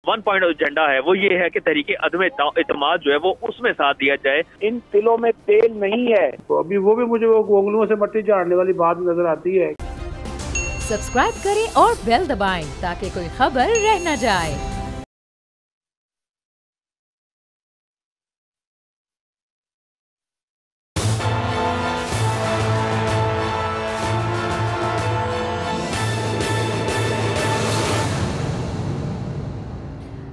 One point agenda है वो ये है कि तहरीक अदम इत्तेमाद जो है वो उसमें साथ दिया जाए। इन तिलों में तेल नहीं है तो अभी वो भी मुझे वो उंगलियों से मट्टी झाड़ने वाली बात नजर आती है। सब्सक्राइब करें और बेल दबाएं ताकि कोई खबर रह न जाए।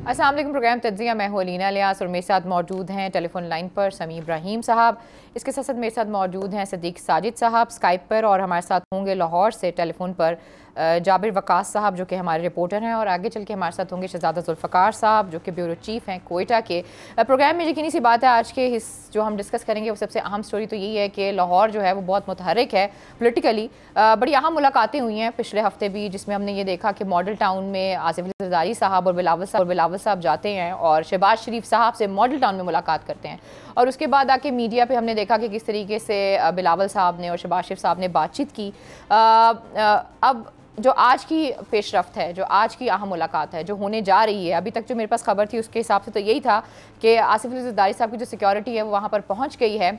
अस्सलाम वालेकुम। प्रोग्राम तज्जिया, मैं हूं अलीना लियास और मेरे साथ मौजूद हैं टेलीफोन लाइन पर समी इब्राहिम साहब। इसके साथ साथ मेरे साथ मौजूद हैं सदीक साजिद साहब स्काइप पर, और हमारे साथ होंगे लाहौर से टेलीफोन पर जाबिर वकास साहब जो कि हमारे रिपोर्टर हैं, और आगे चल के हमारे साथ होंगे शहजादा जुल्फ़कार साहब जो कि ब्यूरो चीफ़ हैं कोयटा के। प्रोग्राम में यकीनी सी बात है आज के जो हम डिस्कस करेंगे वो सबसे अहम स्टोरी तो यही है कि लाहौर जो है वो बहुत मुतहरिक है पोलिटिकली। बड़ी अहम मुलाकातें हुई हैं पिछले हफ्ते भी, जिसमें हमने ये देखा कि मॉडल टाउन में आसिफ अली ज़रदारी साहब और बिलावल साहब जाते हैं और शहबाज शरीफ साहब से मॉडल टाउन में मुलाकात करते हैं, और उसके बाद आके मीडिया पे हमने देखा कि किस तरीके से बिलावल साहब ने और शहबाज शरीफ साहब ने बातचीत की। अब जो आज की पेशरफ्त है, जो आज की अहम मुलाकात है जो होने जा रही है, अभी तक जो मेरे पास खबर थी उसके हिसाब से तो यही था कि आसिफ अली ज़रदारी साहब की जो सिक्योरिटी है वो वहाँ पर पहुँच गई है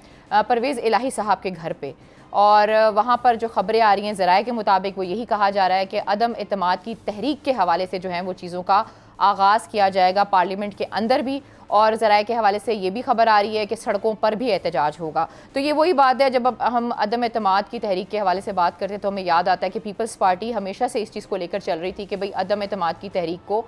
परवेज़ इलाही साहब के घर पे, और वहाँ पर जो खबरें आ रही हैं ज़राए के मुताबिक वो यही कहा जा रहा है कि अदम इत्तेमाद की तहरीक के हवाले से जो है वो चीज़ों का आगाज़ किया जाएगा पार्लियामेंट के अंदर भी, और ज़राए के हवाले से ये भी खबर आ रही है कि सड़कों पर भी एहतजाज होगा। तो ये वही बात है, जब हम अदम इत्तेमाद की तहरीक के हवाले से बात करते हैं तो हमें याद आता है कि पीपल्स पार्टी हमेशा से इस चीज़ को लेकर चल रही थी कि भाई अदम इत्तेमाद की तहरीक को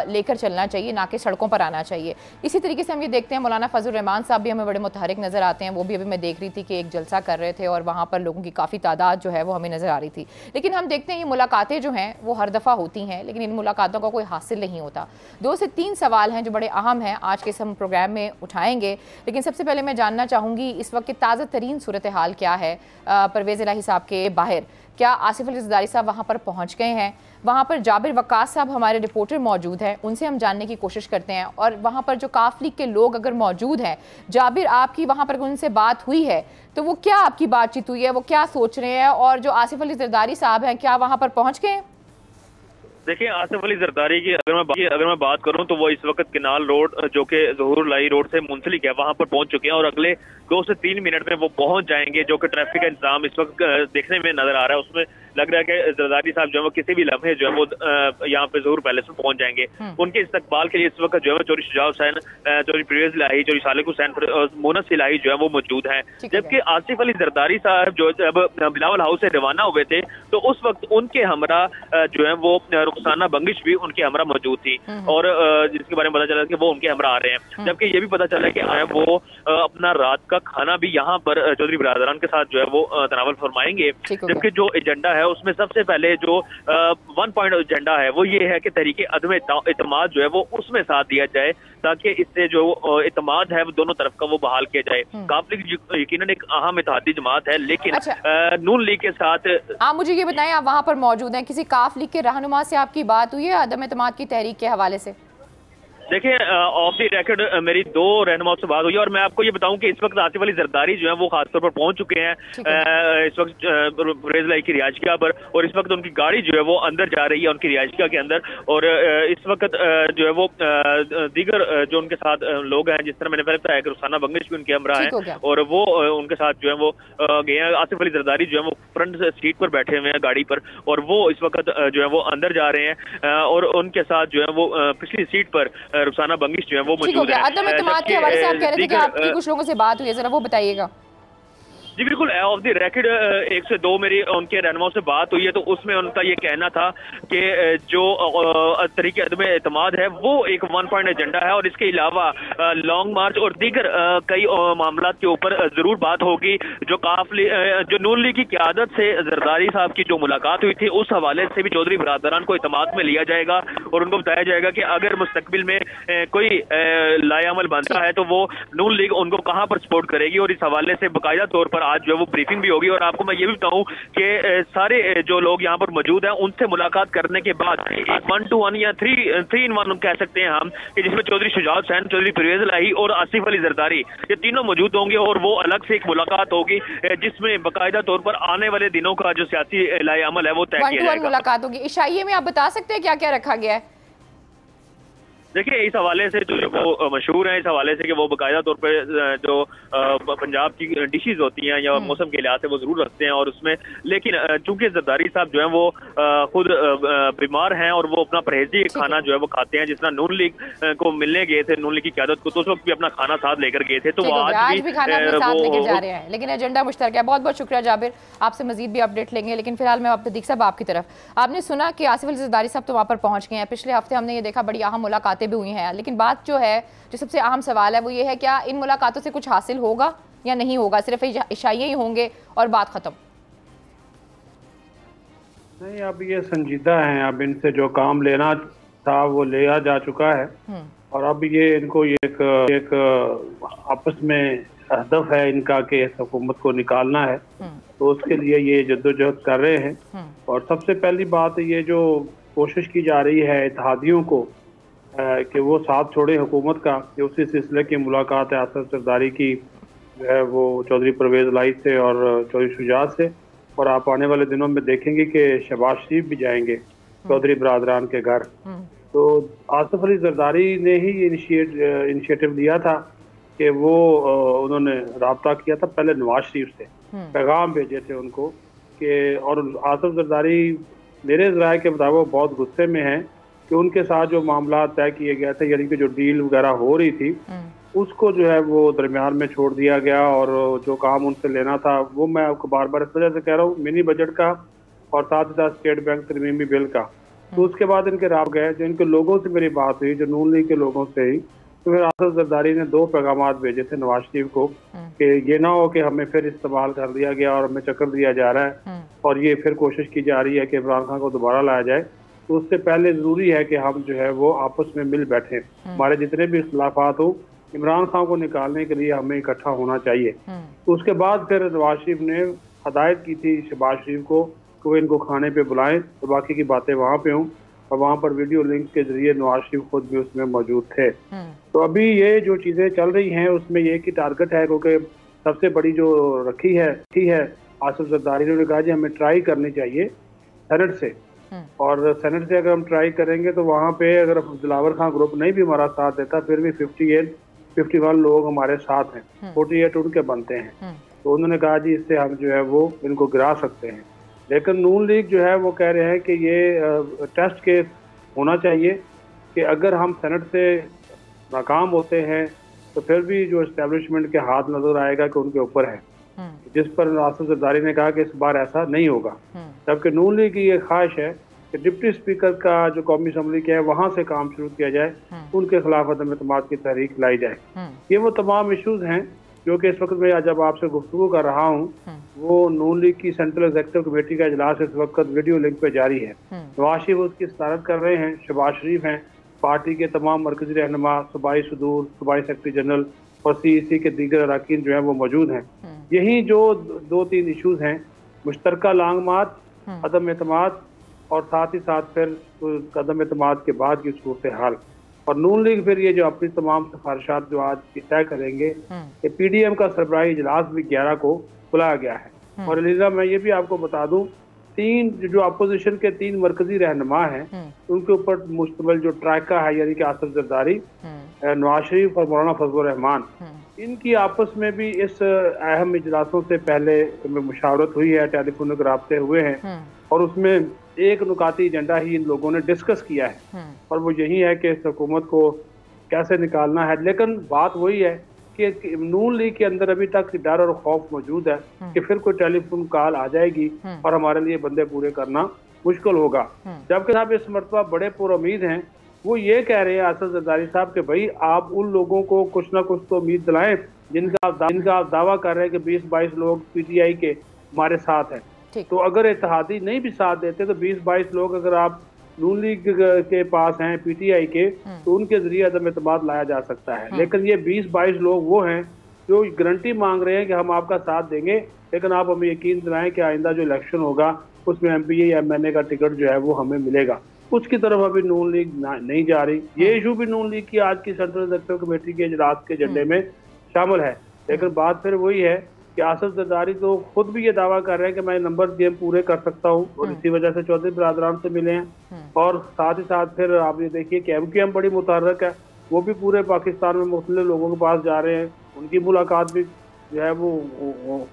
लेकर चलना चाहिए, ना कि सड़कों पर आना चाहिए। इसी तरीके से हम ये देखते हैं मौलाना फजल रहमान साहब भी हमें बड़े मुतहरिक नज़र आते हैं। वो भी अभी मैं देख रही थी कि एक जलसा कर रहे थे और वहाँ पर लोगों की काफ़ी तादाद जो है वो हमें नज़र आ रही थी। लेकिन हम देखते हैं ये मुलाकातें जो हैं वो हर दफ़ा होती हैं, लेकिन इन मुलाकातों का कोई हासिल नहीं होता। 2 से 3 सवाल हैं जो बड़े अहम हैं, आज के हम प्रोग्राम में उठाएँगे। लेकिन सबसे पहले मैं जानना चाहूँगी इस वक्त की ताज़ा तरीन सूरत हाल क्या है परवेज़ इलाही साहब के बाहर। क्या आसिफ अली ज़रदारी साहब वहाँ पर पहुँच गए हैं? वहाँ पर जाबिर वकास साहब हमारे रिपोर्टर मौजूद हैं, उनसे हम जानने की कोशिश करते हैं। और वहाँ पर जो काफ लीग के लोग अगर मौजूद हैं, जाबिर आपकी वहाँ पर उनसे बात हुई है तो वो क्या आपकी बातचीत हुई है, वो क्या सोच रहे हैं, और जो आसिफ अली ज़रदारी साहब हैं क्या वहाँ पर पहुँच गए? देखिए, आसिफ अली ज़रदारी की अगर मैं बात करूं तो वो इस वक्त किनाल रोड जो कि ज़हूर लाई रोड से मुंसलिक है वहां पर पहुंच चुके हैं, और अगले 2 से 3 मिनट में वो पहुंच जाएंगे। जो कि ट्रैफिक का इंतजाम इस वक्त देखने में नजर आ रहा है, उसमें लग रहा है कि ज़रदारी साहब जो है वो किसी भी लम्हे जो है वो यहाँ पे ज़हूर पैलेस में पहुंच जाएंगे। उनके इस्तकबाल के लिए इस वक्त जो है चौधरी शुजा हुसैन, चौधरी परवेज़ इलाही, चौधरी सालिक हुसैन, मोनस इलाही जो है वो मौजूद हैं। जबकि आसिफ अली ज़रदारी साहब जो जब बिलावल हाउस से रवाना हुए थे तो उस वक्त उनके हमरा जो है वो रुखसाना बंगिश भी उनके हमरा मौजूद थी, और जिसके बारे में पता चला कि वो उनके हमरा आ रहे हैं। जबकि ये भी पता चला कि वो अपना रात का खाना भी यहाँ पर चौधरी बिरादरान के साथ जो है वो तनावल फरमाएंगे। जबकि जो एजेंडा है उसमें सबसे पहले जो वन पॉइंट एजेंडा है वो ये है कि तहरीक अदम इत्तेमाद जो है वो उसमें साथ दिया जाए, ताकि इससे जो इत्तेमाद है वो दोनों तरफ का वो बहाल किया जाए। काफ लीग यकीनन एक अहम इत्तेहादी जमात है, लेकिन नून लीग के साथ। आप मुझे ये बताएं, आप वहाँ पर मौजूद हैं, किसी काफ लीग के रहनुमा से आपकी बात हुई है अदम इत्तेमाद की तहरीक के हवाले से? देखिए, ऑफ द रिकॉर्ड मेरी 2 रहनुमाओं से बात हुई है, और मैं आपको ये बताऊं कि इस वक्त आसिफ अली ज़रदारी जो है वो खासतौर पर पहुंच चुके हैं इस वक्त परवेज़ इलाही की रिहायशगाह पर, और इस वक्त उनकी गाड़ी जो है वो अंदर जा रही है उनकी रिहायशगाह के अंदर। और इस वक्त जो है वो दीगर जो उनके साथ लोग हैं, जिस तरह मैंने पहले बताया कि रुखसाना बंगिश भी उनके हमरा है, और वो उनके साथ जो है वो गए हैं। आसिफ अली ज़रदारी जो है वो फ्रंट सीट पर बैठे हुए हैं गाड़ी पर, और वो इस वक्त जो है वो अंदर जा रहे हैं, और उनके साथ जो है वो पिछली सीट पर रुखसाना बंगिश जो है वो मौजूद है। अदम इत्तेमाद के हवाले से आप कह रहे थे कि आपकी कुछ लोगों से बात हुई है, जरा वो बताइएगा। जी बिल्कुल, ऑफ द रिकॉर्ड 1 से 2 मेरी उनके रहनुमाओं से बात हुई है, तो उसमें उनका ये कहना था कि जो तरीके अदम इत्तेमाद है वो एक वन पॉइंट एजेंडा है, और इसके अलावा लॉन्ग मार्च और दीगर कई मामला के ऊपर जरूर बात होगी। जो नून लीग की क़यादत से ज़रदारी साहब की जो मुलाकात हुई थी उस हवाले से भी चौधरी बिरादरान को इत्तेमाद में लिया जाएगा, और उनको बताया जाएगा कि अगर मुस्तकबिल में कोई लाएअमल बनता है तो वो नून लीग उनको कहाँ पर सपोर्ट करेगी, और इस हवाले से बाकायदा तौर पर आज जो है वो ब्रीफिंग भी होगी। और आपको मैं ये भी बताऊं कि सारे जो लोग यहाँ पर मौजूद हैं उनसे मुलाकात करने के बाद 1 to 1 या 3 in 1 कह सकते हैं हम, कि जिसमें चौधरी शुजा हुसैन, चौधरी परवेज़ इलाही और आसिफ अली ज़रदारी ये तीनों मौजूद होंगे, और वो अलग से एक मुलाकात होगी जिसमें बाकायदा तौर पर आने वाले दिनों का जो सियासी लाए अमल है वो तय किया जाएगा। मुलाकात होगी। इशाइये में आप बता सकते हैं क्या क्या रखा गया है? देखिए, इस हवाले से जो वो मशहूर हैं, इस हवाले से कि वो बाकायदा तौर पर जो पंजाब की डिशेज होती हैं या मौसम के लिहाज से वो जरूर रखते हैं और उसमें, लेकिन चूंकि जरदारी साहब जो है वो खुद बीमार हैं और वो अपना परहेजी खाना जो है वो खाते हैं। जिस तरह नून लीग को मिलने गए थे, नून लीग की क़यादत को, तो उस वक्त भी अपना खाना साथ लेकर गए थे, तो वो आज भी खाना साथ लेकर जा रहे हैं, लेकिन एजेंडा मुश्तरक है। बहुत बहुत शुक्रिया जाबिर, आपसे मजीद भी अपडेट लेंगे, लेकिन फिलहाल मैं सदीक साहब आपकी तरफ। आपने सुना कि आसिफ अली जरदारी साहब तो वहाँ पर पहुँच गए हैं। पिछले हफ्ते हमने ये देखा बड़ी अहम मुलाकातें भी हुई हैं, लेकिन बात जो है, जो सबसे अहम सवाल है वो ये है, क्या इन मुलाकातों से कुछ हासिल होगा या नहीं होगा, सिर्फ इशारे ही होंगे और बात खत्म? नहीं, अब ये संजीदा हैं, अब इनसे जो काम लेना था वो लिया जा चुका है और अब ये इनको एक आपस में हदफ है इनका कि इस हुकूमत को निकालना है, तो उसके लिए ये जद्दोजहद कर रहे हैं। और सबसे पहली बात ये जो कोशिश की जा रही है इत्तेहादियों को कि वो साथ छोड़े हुकूमत का, कि उसी सिलसिले की मुलाकात है आसिफ जरदारी की जो है वो चौधरी परवेज़ लाई से और चौधरी शुजात से, और आप आने वाले दिनों में देखेंगे कि शहबाज शरीफ भी जाएंगे चौधरी बरादरान के घर। तो आसिफ अली जरदारी ने ही इनिशिएटिव लिया था कि वो उन्होंने राब्ता किया था पहले नवाज शरीफ से, पैगाम भेजे थे उनको कि, और आसिफ जरदारी मेरे ज़राए के मुताबिक बहुत गुस्से में हैं कि उनके साथ जो मामला तय किए गए थे, यानी कि जो डील वगैरह हो रही थी, उसको जो है वो दरमियान में छोड़ दिया गया और जो काम उनसे लेना था वो, मैं आपको बार बार इस वजह से कह रहा हूँ, मिनी बजट का और साथ ही साथ स्टेट बैंक तरमीमी बिल का, तो उसके बाद इनके राब गए। जो इनके लोगों से मेरी बात हुई, जो नून लीग के लोगों से ही, तो फिर आसिफ जरदारी ने 2 पैगाम भेजे थे नवाज शरीफ को कि ये ना हो कि हमें फिर इस्तेमाल कर दिया गया और हमें चक्कर दिया जा रहा है और ये फिर कोशिश की जा रही है कि इमरान खान को दोबारा लाया जाए, तो उससे पहले ज़रूरी है कि हम जो है वो आपस में मिल बैठे, हमारे जितने भी इख्तिलाफात हो, इमरान खान को निकालने के लिए हमें इकट्ठा होना चाहिए। तो उसके बाद फिर नवाज शरीफ ने हदायत की थी शहबाज शरीफ को कि वो इनको खाने पे बुलाएं, तो बाकी की बातें वहाँ पे हों, और वहाँ पर वीडियो लिंक के जरिए नवाज शरीफ खुद भी उसमें मौजूद थे। तो अभी ये जो चीज़ें चल रही हैं उसमें ये की टारगेट है, क्योंकि सबसे बड़ी जो रखी है आसिफ जरदारी ने कहा जी हमें ट्राई करनी चाहिए सेनेट से, और सेनेट से अगर हम ट्राई करेंगे तो वहाँ पे अगर दिलावर खान ग्रुप नहीं भी हमारा साथ देता, फिर भी 51 लोग हमारे साथ हैं, 48 उनके बनते हैं। तो उन्होंने कहा जी इससे हम जो है वो इनको गिरा सकते हैं। लेकिन नून लीग जो है वो कह रहे हैं कि ये टेस्ट केस होना चाहिए कि अगर हम सेनेट से नाकाम होते हैं तो फिर भी जो एस्टेब्लिशमेंट के हाथ नजर आएगा कि उनके ऊपर है, जिस पर आसिफ जरदारी ने कहा कि इस बार ऐसा नहीं होगा। जबकि नून लीग की ये ख्वाहिश है कि डिप्टी स्पीकर का जो कौमी असम्बली का है वहाँ से काम शुरू किया जाए, उनके खिलाफ अदम एतमाद की तहरीक लाई जाए। ये वो तमाम इशूज हैं जो कि इस वक्त मैं जब आपसे गुफ्तगू कर रहा हूँ, वो नून लीग की सेंट्रल एग्जीक्यूटिव कमेटी का इजलास इस वक्त वीडियो लिंक पे जारी है। नवाज शरीफ उसकी सदारत कर रहे हैं, शहबाज शरीफ हैं, पार्टी के तमाम मरकजी रहनुमा, सूबाई सदूर, सूबाई सेक्रेटरी जनरल और CEC के दीगर अरकान जो है वो मौजूद हैं। यही जो 2-3 इशूज हैं, मुश्तरका लॉन्ग मार्च, अदम एतमाद और साथ ही साथ फिर अदम एतमाद के बाद की सूरत हाल, और नून लीग फिर ये जो अपनी तमाम सिफारिशात जो आज तय करेंगे, कि PDM का सरबराही इजलास भी 11 को बुलाया गया है। और अलीजा मैं ये भी आपको बता दूं, 3 जो अपोजिशन के 3 मरकजी रहनुमा हैं, उनके ऊपर मुश्तमिल जो ट्रैका है, यानी कि आसिफ जरदारी, नवाज शरीफ और मौलाना फजल रहमान, इनकी आपस में भी इस अहम इजलासों से पहले मुशावरत हुई है, टेलीफोनिक राब्ते हुए हैं, और उसमें एक नुकाती एजेंडा ही इन लोगों ने डिस्कस किया है, और वो यही है कि इस हुकूमत को कैसे निकालना है। लेकिन बात वही है कि नून लीग के अंदर अभी तक डर और खौफ मौजूद है कि फिर कोई टेलीफोन कॉल आ जाएगी और हमारे लिए बंदे पूरे करना मुश्किल होगा। जबकि साहब इस मरतबा बड़े पुरुम्मीद हैं, वो ये कह रहे हैं आसिफ जरदारी साहब कि भाई आप उन लोगों को कुछ ना कुछ तो उम्मीद दिलाएं जिनका आप दावा कर रहे हैं कि 20-22 लोग PTI के हमारे साथ हैं। तो अगर इत्तेहादी नहीं भी साथ देते तो 20-22 लोग अगर आप नून लीग के पास हैं PTI के, तो उनके जरिए अदम एतमाद लाया जा सकता है। लेकिन ये 20-22 लोग वो हैं जो गारंटी मांग रहे हैं कि हम आपका साथ देंगे, लेकिन आप हमें यकीन दिलाएं कि आइंदा जो इलेक्शन होगा उसमें MPA या MNA का टिकट जो है वो हमें मिलेगा। उसकी तरफ अभी नून लीग नहीं जा रही। ये इशू भी नून लीग की आज की सेंट्रल एग्जीक्यूटिव कमेटी के इजलास के एजेंडे में शामिल है। लेकिन बात फिर वही है कि कि आसिफ जरदारी तो खुद भी ये दावा कर रहे हैं कि मैं नंबर गेम पूरे कर सकता हूँ और इसी वजह से चौधरी बिरादरान से मिले हैं। और साथ ही साथ फिर आप ये देखिए कि MQM बड़ी मुतहर्रिक है, वो भी पूरे पाकिस्तान में मुख्तलिफ लोगों के पास जा रहे हैं, उनकी मुलाकात भी जो है वो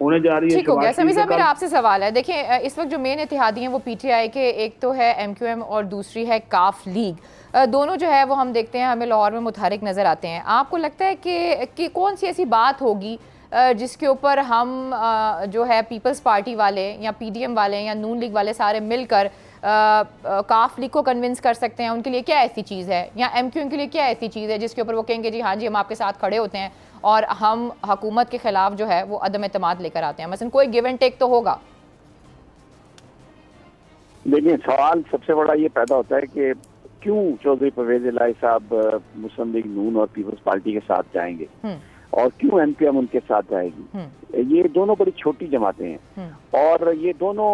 होने जा रही है। ठीक हो गया। समीर साहब, मेरा आपसे सवाल है, देखिए इस वक्त जो मेन इत्तेहादी हैं वो PTI के, एक तो है MQM और दूसरी है काफ लीग। दोनों जो है वो हम देखते हैं हमें लाहौर में मुतहरिक नज़र आते हैं। आपको लगता है कि कौन सी ऐसी बात होगी जिसके ऊपर हम जो है पीपल्स पार्टी वाले या PDM वाले या नून लीग वाले सारे मिलकर काफ लीग को कन्विंस कर सकते हैं? उनके लिए क्या ऐसी चीज़ है, या MQM के लिए क्या ऐसी चीज़ है जिसके ऊपर वो कहेंगे जी हाँ जी हम आपके साथ खड़े होते हैं और हम हुकूमत के खिलाफ जो है वो अदम एतमाद लेकर आते हैं? मसलन कोई गिव एंड टेक तो होगा। देखिए, सवाल सबसे बड़ा ये पैदा होता है कि क्यों चौधरी परवेज इलाही साहब मुस्लिम लीग नून और पीपल्स पार्टी के साथ जाएंगे और क्यों MQM उनके साथ जाएगी। ये दोनों बड़ी छोटी जमातें हैं और ये दोनों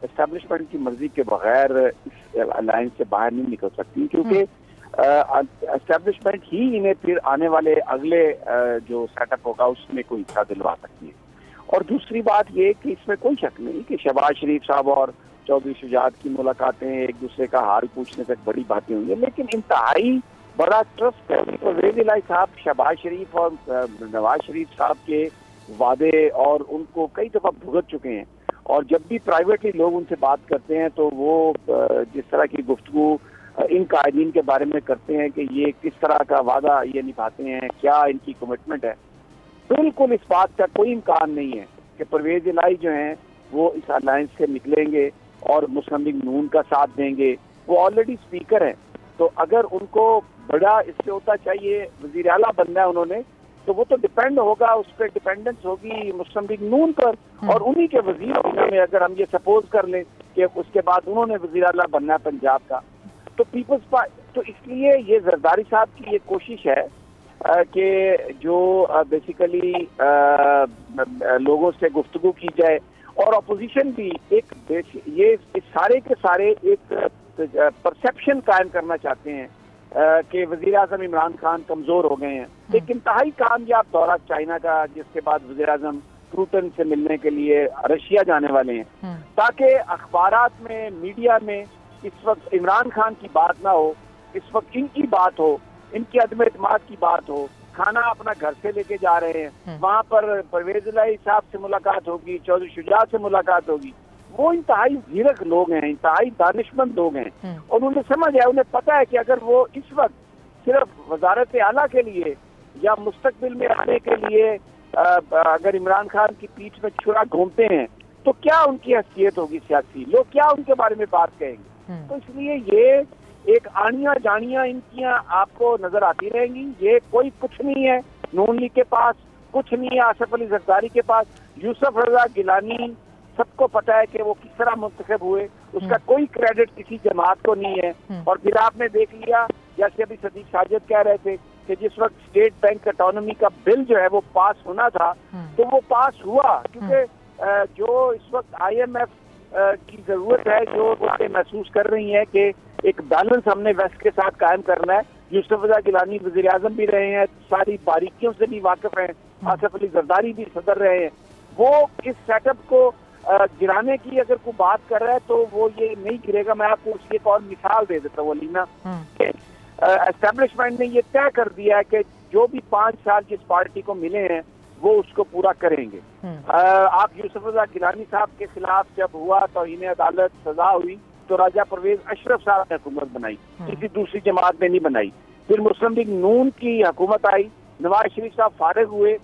एस्टेब्लिशमेंट की मर्जी के बगैर इस अलायंस से बाहर नहीं निकल सकती, क्योंकि एस्टेब्लिशमेंट ही इन्हें फिर आने वाले अगले जो सेटअप होगा उसमें कोई हिस्सा दिलवा सकती है। और दूसरी बात ये कि इसमें कोई शक नहीं कि शहबाज शरीफ साहब और चौधरी शुजात की मुलाकातें एक दूसरे का हाल पूछने तक बड़ी बातें होंगी, लेकिन इंतहाई बड़ा ट्रस्ट है परवेज इलाही साहब शहबाज शरीफ और नवाज शरीफ साहब के वादे और उनको कई दफा भुगत चुके हैं। और जब भी प्राइवेटली लोग उनसे बात करते हैं तो वो जिस तरह की गुफ्तगू इन कायदीन के बारे में करते हैं कि ये किस तरह का वादा ये निभाते हैं, क्या इनकी कमिटमेंट है, बिल्कुल इस बात का कोई इम्कान नहीं है कि परवेज इलाही जो हैं वो इस अलायंस से निकलेंगे और मुस्लिम लीग नून का साथ देंगे। वो ऑलरेडी स्पीकर हैं, तो अगर उनको बड़ा इससे होता चाहिए वजीर आला बनना है उन्होंने, तो वो तो डिपेंड होगा, उस पर डिपेंडेंस होगी मुस्लिम लीग नून पर और उन्हीं के वजीर होने में। अगर हम ये सपोज कर लें कि उसके बाद उन्होंने वजीर आला बनना है पंजाब का, तो पीपल्स पार्टी, तो इसलिए ये जरदारी साहब की ये कोशिश है कि जो बेसिकली लोगों से गुफ्तगू की जाए और अपोजिशन भी एक ये सारे के सारे एक परसेप्शन कायम करना चाहते हैं कि वजीर आजम इमरान खान कमजोर हो गए हैं। एक इंतहाई कामयाब दौरा चाइना का, जिसके बाद वजीर आजम पुतिन से मिलने के लिए रशिया जाने वाले हैं, ताकि अखबारात में, मीडिया में इस वक्त इमरान खान की बात ना हो, इस वक्त इनकी बात हो, इनकी अदम एतमाद की बात हो। खाना अपना घर से लेके जा रहे हैं, वहां पर परवेज इलाही साहब से मुलाकात होगी, चौधरी शुजात से मुलाकात होगी। वो इंतहाई जीरक लोग हैं, इंतहाई दानिशमंद लोग हैं और उन्हें समझ है, उन्हें पता है कि अगर वो इस वक्त सिर्फ वजारत आला के लिए या मुस्तकबिल में आने के लिए अगर इमरान खान की पीठ में छुरा घूमते हैं तो क्या उनकी हैसियत होगी सियासी, लोग क्या उनके बारे में बात कहेंगे। तो इसलिए ये एक आनियां जानियां इनकियां आपको नजर आती रहेंगी। ये कोई कुछ नहीं है नून लीग के पास, कुछ नहीं है आसिफ अली जरदारी के पास। यूसुफ रजा गिलानी सबको पता है कि वो किस तरह मुंतखब हुए, उसका कोई क्रेडिट किसी जमात को नहीं है। और फिर आपने देख लिया, जैसे अभी सदीक साजिद कह रहे थे कि जिस वक्त स्टेट बैंक ऑटोनॉमी का बिल जो है वो पास होना था, तो वो पास हुआ क्योंकि जो इस वक्त IMF की जरूरत है, जो वो महसूस कर रही है कि एक बैलेंस हमने वेस्ट के साथ कायम करना है। यूसुफ रजा गिलानी वजीर आजम भी रहे हैं, सारी बारीकियों से भी वाकिफ हैं, आसिफ अली जरदारी भी सदर रहे हैं। वो इस सेटअप को गिराने की अगर कोई बात कर रहा है तो वो ये नहीं गिरेगा। मैं आपको उसकी एक और मिसाल दे देता हूँ अलीना। एस्टेब्लिशमेंट ने ये तय कर दिया है कि जो भी 5 साल जिस पार्टी को मिले हैं वो उसको पूरा करेंगे। आप यूसुफ रजा गिलानी साहब के खिलाफ जब हुआ तौहीन अदालत सजा हुई तो राजा परवेज अशरफ साहब ने हुकूमत बनाई, किसी दूसरी जमात ने नहीं बनाई। फिर मुस्लिम लीग नून की हुकूमत आई, नवाज शरीफ साहब फारिग हुए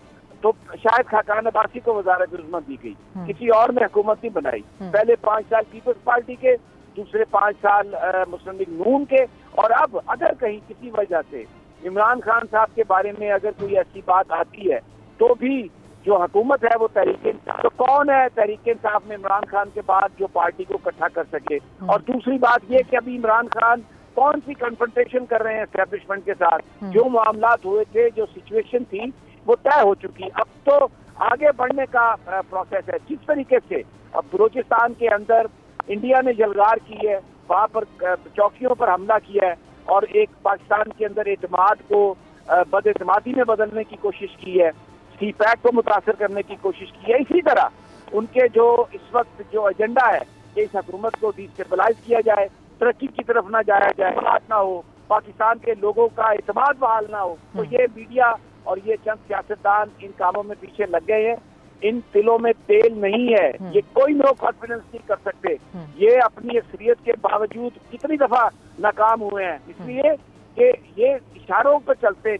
तो शायद खाकान अब्बासी को वजारत उज़्मा दी गई, किसी और ने हुकूमत नहीं बनाई। पहले 5 साल पीपल्स पार्टी के, दूसरे 5 साल मुस्लिम लीग नून के। और अब अगर कहीं किसी वजह से इमरान खान साहब के बारे में अगर कोई ऐसी बात आती है तो भी जो हुकूमत है वो तहरीक इंसाफ, तो कौन है तहरीक इंसाफ में इमरान खान के बाद जो पार्टी को इकट्ठा कर सके। और दूसरी बात ये कि अभी इमरान खान कौन सी कन्फ्रंटेशन कर रहे हैं एस्टेब्लिशमेंट के साथ। जो मामलात हुए थे, जो सिचुएशन थी वो तय हो चुकी। अब तो आगे बढ़ने का प्रोसेस है। जिस तरीके से अब बलूचिस्तान के अंदर इंडिया ने जलगार की है, वहां पर चौकियों पर हमला किया है और एक पाकिस्तान के अंदर एतमाद को बदएतमादी में बदलने की कोशिश की है, सीपैक को मुतासर करने की कोशिश की है। इसी तरह उनके जो इस वक्त जो एजेंडा है कि इस हुकूमत को डिस्टेबलाइज किया जाए, तरक्की की तरफ ना जाया जाए, बात ना हो, पाकिस्तान के लोगों का एतमाद बहाल ना हो, तो ये मीडिया और ये चंद सियासतदान इन कामों में पीछे लग गए हैं। इन तिलों में तेल नहीं है, ये कोई नो कॉन्फिडेंस नहीं कर सकते। ये अपनी अक्सरियत के बावजूद कितनी दफा नाकाम हुए हैं, इसलिए कि ये इशारों पर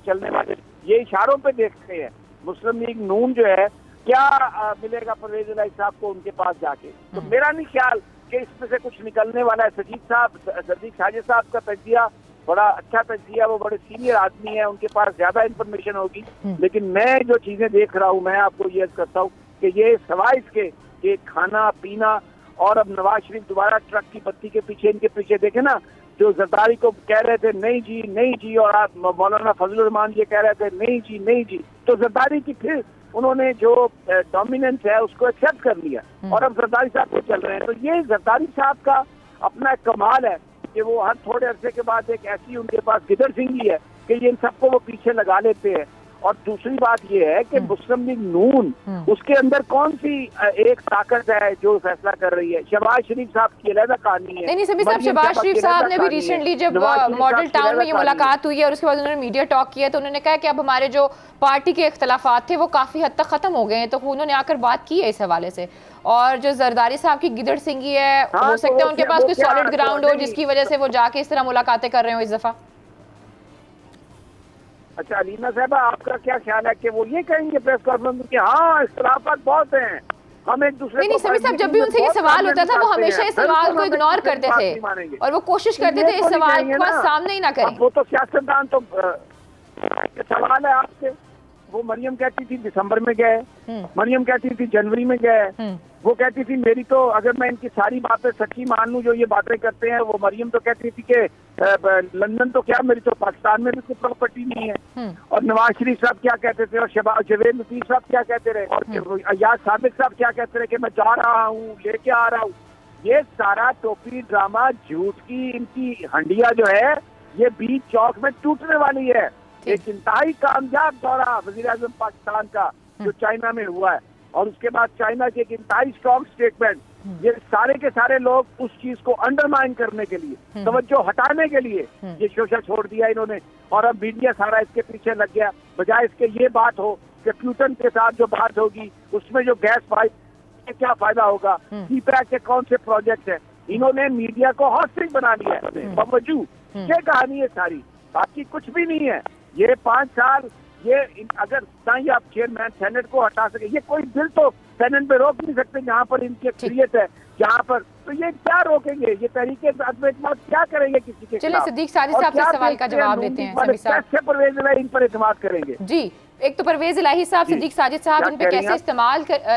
चलने वाले, ये इशारों पे देखते हैं। मुस्लिम लीग नून जो है क्या मिलेगा परवेज इलाही साहब को उनके पास जाके, तो मेरा नहीं ख्याल कि इसमें से कुछ निकलने वाला है। सदीक साजिद साहब का तजिया बड़ा अच्छा तजिया, वो बड़े सीनियर आदमी है, उनके पास ज्यादा इंफॉर्मेशन होगी, लेकिन मैं जो चीजें देख रहा हूँ, मैं आपको ये करता हूँ कि ये सवाल इसके कि खाना पीना, और अब नवाज शरीफ दोबारा ट्रक की बत्ती के पीछे, इनके पीछे देखे ना, जो जरदारी को कह रहे थे नहीं जी नहीं जी, और आप मौलाना फजलुर रहमान ये कह रहे थे नहीं जी नहीं जी, तो जरदारी की फिर उन्होंने जो डोमिनेंस है उसको एक्सेप्ट कर लिया और अब जरदारी साहब को चल रहे हैं। तो ये जरदारी साहब का अपना एक कमाल है कि वो हर थोड़े अरसे के बाद एक ऐसी उनके पास गिदड़ सिंगी है कि ये इन सबको वो पीछे लगा लेते हैं। और दूसरी बात ये है कि मुस्लिम लीग नून, उसके अंदर कौन सी एक ताकत है जो फैसला कर रही है। शहबाज शरीफ साहब की अलग कहानी है। नहीं सभी साहब, शहबाज शरीफ साहब ने भी रिसेंटली जब मॉडल टाउन में ये मुलाकात हुई है और उसके बाद उन्होंने मीडिया टॉक किया तो उन्होंने कहा कि अब हमारे जो पार्टी के इख्तलाफात थे वो काफी हद तक खत्म हो गए हैं, तो उन्होंने आकर बात की है इस हवाले से। और जो जरदारी साहब की गिदड़ सिंगी है, हो सकता है उनके पास कोई सॉलिड ग्राउंड हो जिसकी वजह से वो जाके इस तरह मुलाकातें कर रहे हो इस दफा। अच्छा अलीना साहबा, आपका क्या ख्याल है कि वो ये कहेंगे प्रेस कॉन्फ्रेंस में कि हाँ इख्तलाफात बहुत हैं, हम एक दूसरे नहीं सभी साहब, जब भी उनसे ये सवाल होता था वो हमेशा इस सवाल को इग्नोर करते थे और वो कोशिश करते थे इस सवाल को सामने ही ना करें। वो तो सियासतदान, तो सवाल है आपसे, वो मरियम कहती थी दिसंबर में गए, मरियम कहती थी जनवरी में गए, वो कहती थी मेरी तो अगर मैं इनकी सारी बातें सच्ची मान लूं जो ये बातें करते हैं, वो मरियम तो कहती थी कि लंदन तो क्या, मेरी तो पाकिस्तान में भी कोई प्रॉपर्टी नहीं है। और नवाज शरीफ साहब क्या कहते थे, और जवेद लतीफ साहब क्या कहते रहे, और अयाज साबिक साहब क्या कहते रहे कि मैं जा रहा हूँ, लेके आ रहा हूँ। ये सारा टोपी ड्रामा झूठ की इनकी हंडिया जो है ये बीच चौक में टूटने वाली है। एक इंतहाई कामयाब दौरा वज़ीर आज़म पाकिस्तान का जो चाइना में हुआ है, और उसके बाद चाइना की एक इंतहाई स्ट्रॉन्ग स्टेटमेंट, ये सारे के सारे लोग उस चीज को अंडरमाइन करने के लिए, तवज्जो हटाने के लिए ये शोशा छोड़ दिया इन्होंने। और अब मीडिया सारा इसके पीछे लग गया, बजाय इसके ये बात हो कि प्यूटन के साथ जो बात होगी उसमें जो गैस पाइप क्या फायदा होगा, सीपैक के कौन से प्रोजेक्ट है। इन्होंने मीडिया को हॉस्टिंग बना लिया है बावजूद। ये कहानी है सारी, बाकी कुछ भी नहीं है। ये 5 साल ये अगर ना ही आप चेयरमैन सेनेट को हटा सके, ये कोई बिल तो सेनेट पे रोक नहीं सकते जहाँ पर इनकी अक्सरियत है, जहाँ पर, तो ये क्या रोकेंगे, ये तरीके क्या करेंगे किसी के। चलिए सिद्दीक साजिद साहब से सवाल का जवाब देते हैं। कैसे परवेज इलाही इन पर एतमाद करेंगे? जी, एक तो परवेज इलाही साहब, सिद्दीक साजिद साहब इन पर कैसे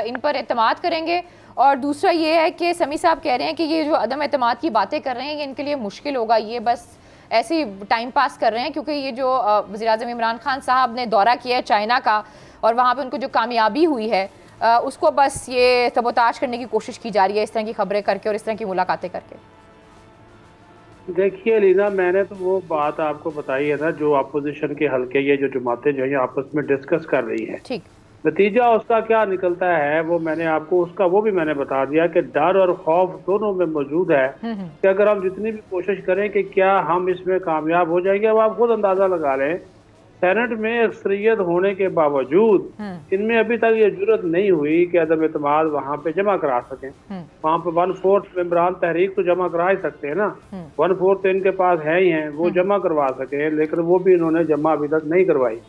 इन पर एतमाद करेंगे, और दूसरा ये है कि समी साहब कह रहे हैं कि ये जो अदम एतमाद की बातें कर रहे हैं ये इनके लिए मुश्किल होगा, ये बस ऐसे टाइम पास कर रहे हैं क्योंकि ये जो वज़ीर-ए-आज़म इमरान खान साहब ने दौरा किया है चाइना का और वहाँ पे उनको जो कामयाबी हुई है उसको बस ये सबोताज करने की कोशिश की जा रही है इस तरह की खबरें करके और इस तरह की मुलाकातें करके। देखिए लीना, मैंने तो वो बात आपको बताई है ना, जो अपोजिशन के हल्के ये जो जमातें जो है आपस में डिस्कस कर रही है, ठीक, नतीजा उसका क्या निकलता है वो मैंने आपको उसका वो भी मैंने बता दिया कि डर और खौफ दोनों में मौजूद है कि अगर हम जितनी भी कोशिश करें कि क्या हम इसमें कामयाब हो जाएंगे। अब आप खुद अंदाजा लगा लें, सेनेट में अक्सरियत होने के बावजूद इनमें अभी तक ये जरूरत नहीं हुई कि अदम एतमाद वहाँ पे जमा करा सकें। वहाँ पे 1/4 मेंबरान तहरीक तो जमा करा ही सकते हैं ना, 1/4 तो इनके पास है ही हैं, वो जमा करवा सके, लेकिन वो भी इन्होंने जमा अभी तक नहीं करवाई।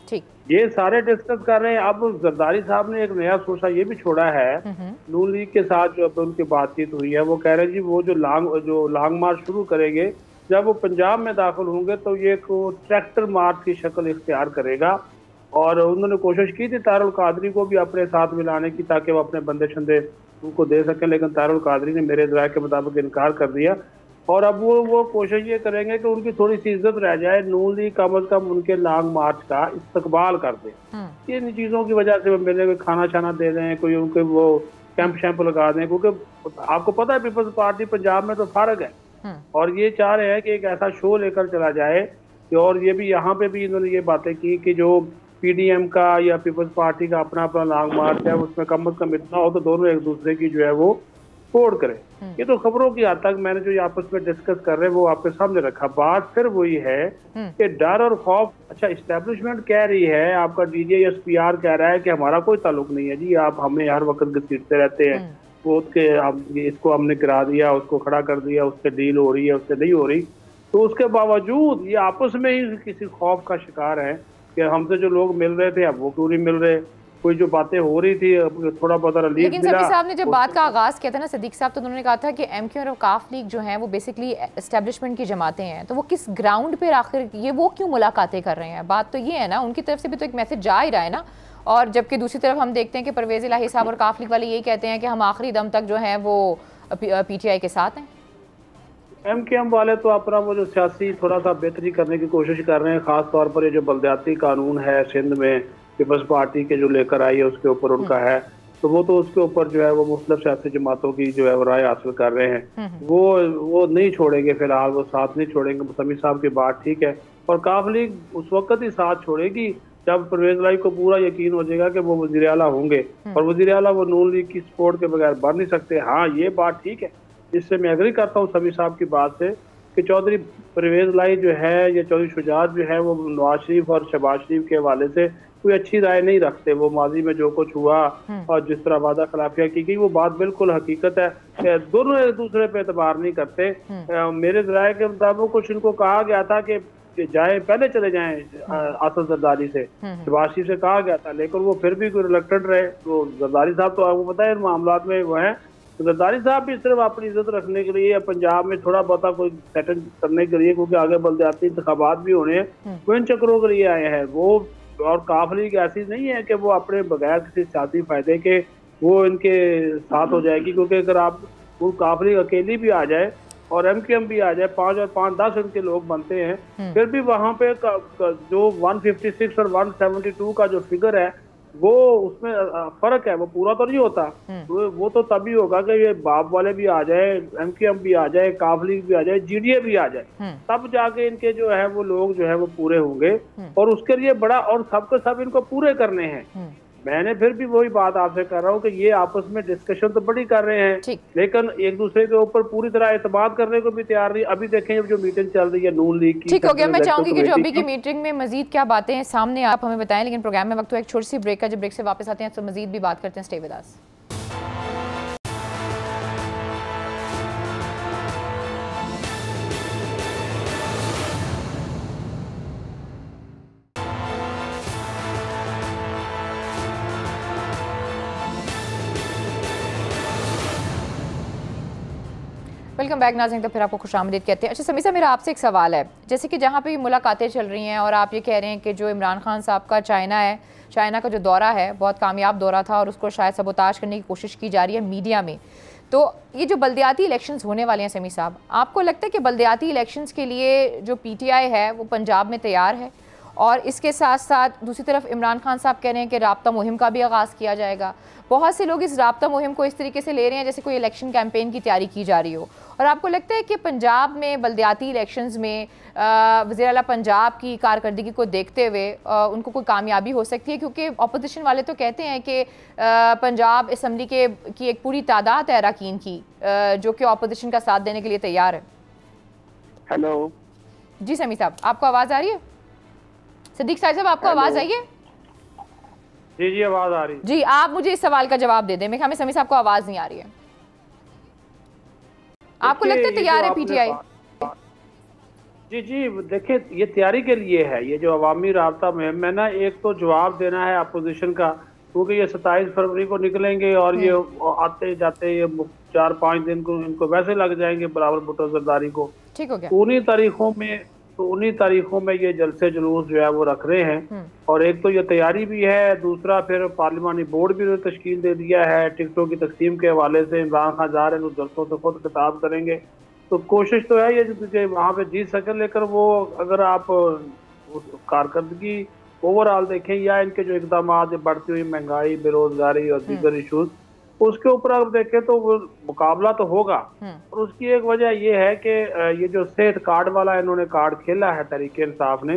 ये सारे डिस्कस कर रहे हैं। अब जरदारी साहब ने एक नया सोचा ये भी छोड़ा है, नून लीग के साथ जो अब उनकी बातचीत हुई है, वो कह रहे हैं जी वो जो लॉन्ग मार्च शुरू करेंगे, जब वो पंजाब में दाखिल होंगे तो ये ट्रैक्टर मार्च की शक्ल इख्तियार करेगा। और उन्होंने कोशिश की थी तारुल कादरी को भी अपने साथ मिलाने की ताकि वो अपने बंदे शंदे उनको दे सकें, लेकिन तारुल कादरी ने मेरे राय के मुताबिक इनकार कर दिया। और अब वो कोशिश ये करेंगे कि उनकी थोड़ी सी इज्जत रह जाए, नून लीग कम अज कम उनके लॉन्ग मार्च का इस्तकबाल कर दे। इन चीज़ों की वजह से वो मेरे खाना छाना दे दें, कोई उनके वो कैंप शैंप लगा दें, क्योंकि आपको पता है पीपल्स पार्टी पंजाब में तो फारग है और ये चाह रहे हैं कि एक ऐसा शो लेकर चला जाए। और ये भी यहाँ पे भी इन्होंने ये बातें की कि जो पीडीएम का या पीपल्स पार्टी का अपना अपना लॉन्ग मार्च है, उसमें कम से कम इतना हो तो दोनों एक दूसरे की जो है वो सपोर्ट करें। ये तो खबरों की हद तक मैंने जो आपस में डिस्कस कर रहे हैं वो आपके सामने रखा। बात फिर वही है कि डर और खौफ, अच्छा इस्टेब्लिशमेंट कह रही है, आपका DJSPR कह रहा है कि हमारा कोई ताल्लुक नहीं है जी, आप हमें हर वक्त घसीटते रहते हैं, वो उसके इसको हमने गिरा दिया, उसको खड़ा कर दिया, उससे डील हो रही है, उससे नहीं हो रही। तो उसके बावजूद ये आपस में ही किसी खौफ का शिकार है कि हमसे जो लोग मिल रहे थे अब वो क्यों नहीं मिल रहे, कोई जो बातें हो रही थी थोड़ा बहुत रिलीफ। लेकिन सभी साहब ने जब बात का आगाज किया था ना सदीक साहब, तो उन्होंने कहा था कि MQ और काफ लीग जो हैं वो बेसिकली एस्टेब्लिशमेंट की जमातें हैं, तो वो किस ग्राउंड पे आखिर ये वो क्यों मुलाकातें कर रहे हैं? बात तो ये है ना, उनकी तरफ से भी तो एक मैसेज जा ही रहा है ना। और जबकि दूसरी तरफ हम देखते हैं कि परवेज़ इलाही साहब और काफ लीग वाले यही कहते हैं कि हम आखिरी दम तक जो है वो PTI के साथ हैं। MQM वाले तो अपना वो जो सियासी थोड़ा सा बेहतरी करने की कोशिश कर रहे हैं, खास तौर पर ये जो बलदियाती कानून है सिंध में पीपल्स पार्टी के जो लेकर आई है उसके ऊपर उनका है, तो वो तो उसके ऊपर जो है वो मुख्तलिफ सियासी जमातों की जो है वो राय हासिल कर रहे हैं। वो नहीं छोड़ेंगे फिलहाल, वो साथ नहीं छोड़ेंगे। समी साहब की बात ठीक है, और काफ लीग उस वक्त ही साथ छोड़ेगी जब परवेज इलाही को पूरा यकीन हो जाएगा कि वो वज़ीर आला होंगे, और वज़ीर आला वो नून लीग की सपोर्ट के बगैर बन नहीं सकते। हाँ ये बात ठीक है, इससे मैं एग्री करता हूँ समी साहब की बात से कि चौधरी परवेज इलाही जो है या चौधरी शुजात जो है वो नवाज शरीफ और शहबाज शरीफ के हवाले से कोई अच्छी राय नहीं रखते। वो माजी में जो कुछ हुआ और जिस तरह वादा खिलाफिया की गई वो बात बिल्कुल हकीकत है, दोनों एक दूसरे पे एतबार नहीं करते। मेरे राय के मुताबिक कुछ इनको कहा गया था कि जाए पहले चले जाएं आसद जरदारी से, शहबाज शरीफ से कहा गया था, लेकिन वो फिर भी रिलक्टेंट रहे। तो जरदारी साहब तो आपको पता है इन मामलात में वो हैं, तो जरदारी साहब भी सिर्फ अपनी इज्जत रखने के लिए या पंजाब में थोड़ा बहुत कोई सेटल करने के लिए, क्योंकि आगे बलदियाती इंतखाबात भी होने हैं, वो इन चक्रों के लिए आए हैं। वो और काफ लीग ऐसी नहीं है कि वो अपने बगैर किसी सियासी फायदे के वो इनके साथ हो जाएगी, क्योंकि अगर आप वो काफ लीग अकेली भी आ जाए और MQM भी आ जाए, 5 और 5 10 इनके लोग बनते हैं, फिर भी वहाँ पे जो 156 और 172 का जो फिगर है वो उसमें फर्क है, वो पूरा तो नहीं होता। वो तो तभी होगा कि ये बाप वाले भी आ जाए, MQM भी आ जाए, काफ लीग भी आ जाए, GDA भी आ जाए, तब जाके इनके जो है वो लोग जो है वो पूरे होंगे। और उसके लिए बड़ा और सबके सब इनको पूरे करने हैं। मैंने फिर भी वही बात आपसे कर रहा हूँ कि ये आपस में डिस्कशन तो बड़ी कर रहे हैं, लेकिन एक दूसरे के ऊपर पूरी तरह एतमाद करने को भी तैयार नहीं। अभी देखें जो मीटिंग चल रही है नून लीग की, ठीक हो गया। मैं चाहूंगी कि जो अभी की मीटिंग में मजीद क्या बातें हैं सामने आप हमें बताएं, लेकिन प्रोग्राम में वक्त एक छोटी सी ब्रेक का, जब ब्रेक से वापस आते हैं तो मजीद भी बात करते हैं। Stay with us. Welcome back नाज़रीन, तो फिर आपको खुशामदीद कहते हैं। अच्छा समी साहब, मेरा आपसे एक सवाल है, जैसे कि जहाँ पे मुलाकातें चल रही हैं और आप ये कह रहे हैं कि जो इमरान खान साहब का चाइना का जो दौरा है बहुत कामयाब दौरा था और उसको शायद सबोताज करने की कोशिश की जा रही है मीडिया में, तो ये जो बल्दियाती इलेक्शंस होने वाले हैं समी साहब, आपको लगता है कि बल्दियाती इलेक्शंस के लिए जो PTI है वो पंजाब में तैयार है? और इसके साथ साथ दूसरी तरफ इमरान खान साहब कह रहे हैं कि राब्ता मुहिम का भी आगाज़ किया जाएगा। बहुत से लोग इस राब्ता मुहिम को इस तरीके से ले रहे हैं जैसे कोई इलेक्शन कैंपेन की तैयारी की जा रही हो। और आपको लगता है कि पंजाब में बल्दियाती इलेक्शंस में वज़ीर आला पंजाब की कारकर्दगी को देखते हुए उनको कोई कामयाबी हो सकती है? क्योंकि अपोजिशन वाले तो कहते हैं कि पंजाब असम्बली की एक पूरी तादाद है अरकान की जो कि अपोजिशन का साथ देने के लिए तैयार है। हेलो जी समी साहब, आपको आवाज़ आ रही है? सदीक साहब आपको आवाज़ आई है? जी जी आवाज़ आ रही है। जी, आप मुझे इस सवाल का जवाब दे दें। मैं हमें समी साहब को आवाज़ नहीं आ रही है। आपको लगता है तैयार है PTI? जी जी देखिए, ये तैयारी के लिए है। ये जो अवामी राब्ता मुहिम है ना, एक तो जवाब देना है अपोजिशन का, क्योंकि ये 27 फरवरी को निकलेंगे और ये आते जाते ये 4-5 दिन को इनको वैसे लग जाएंगे बराबर भुट्टो जरदारी को। ठीक हो गया। उन्हीं तारीखों में ये जलसे जुलूस जो है वो रख रहे हैं। और एक तो ये तैयारी भी है, दूसरा फिर पार्लिमानी बोर्ड भी तश्कील दे दिया है। टिकटों की तकसीम के हवाले से इमरान खान जा रहे हैं, जलसों से खुद खिताब करेंगे। तो कोशिश तो है ये वहाँ पे जीत सके, लेकिन वो अगर आप कारकर्दगी ओवरऑल देखें या इनके जो इकदाम बढ़ती हुई महंगाई, बेरोजगारी और दीगर इशूज, उसके ऊपर अगर देखें तो वो मुकाबला तो होगा। और उसकी एक वजह ये है कि ये जो सेहत कार्ड वाला इन्होंने कार्ड खेला है तहरीक इंसाफ ने,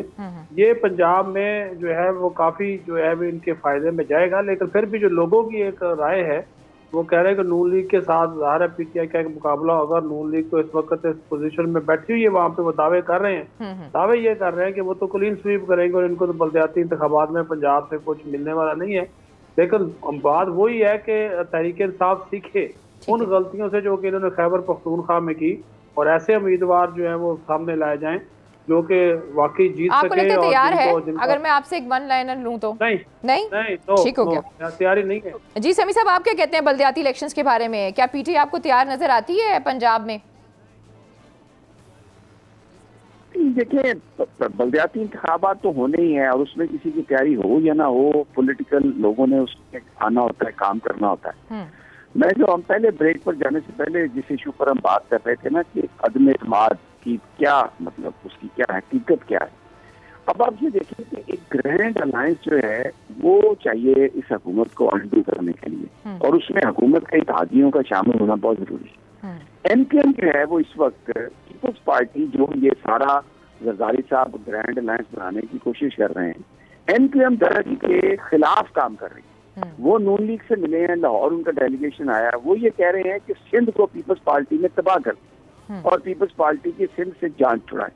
ये पंजाब में जो है वो काफी जो है वो इनके फायदे में जाएगा। लेकिन फिर भी जो लोगों की एक राय है वो कह रहे हैं कि नून लीग के साथ ज़ाहिर है पीटीआई का एक मुकाबला होगा। नून लीग तो इस वक्त इस पोजीशन में बैठी हुई है, वहाँ पे वो दावे कर रहे हैं, दावे ये कर रहे हैं कि वो तो क्लीन स्वीप करेंगे और इनको तो बलदियाती इंतखाबात में पंजाब से कुछ मिलने वाला नहीं है। लेकिन बात वही है कि तहरीक इंसाफ सीखे उन गलतियों से जो कि इन्होंने खैबर पख्तूनख्वा में की, और ऐसे उम्मीदवार जो है वो सामने लाए जाएं जो कि वाकई जीत आपको सके। लगता है तैयार है? अगर मैं आपसे एक वन लाइनर लूं तो नहीं नहीं तो ठीक हो गया, तैयारी नहीं है। जी समी साहब, आप क्या कहते हैं बल्दियाती इलेक्शंस के बारे में? क्या पीटीआई आपको तैयार नजर आती है पंजाब में? देखिए, बल्दियाती इंतखाबात तो होने ही है और उसमें किसी की तैयारी हो या ना हो, पॉलिटिकल लोगों ने उसमें आना होता है, काम करना होता है। मैं जो हम पहले ब्रेक पर जाने से पहले जिस इशू पर हम बात कर रहे थे ना कि अदम एतमाद की क्या मतलब, उसकी क्या हकीकत क्या है। अब आप ये देखिए कि एक ग्रैंड अलायंस जो है वो चाहिए इस हुकूमत को अंडू करने के लिए, और उसमें हुकूमत के इत्तेहादियों का शामिल होना बहुत जरूरी है। एमकेएम जो है वो इस वक्त पीपल्स पार्टी जो ये सारा जरदारी साहब ग्रैंड अलायंस बनाने की कोशिश कर रहे हैं, एमकेएम दरअसल के खिलाफ काम कर रही है। वो नून लीग से मिले हैं, लाहौर उनका डेलीगेशन आया, वो ये कह रहे हैं कि सिंध को पीपल्स पार्टी ने तबाह कर और पीपल्स पार्टी की सिंध से जान छुड़ाए।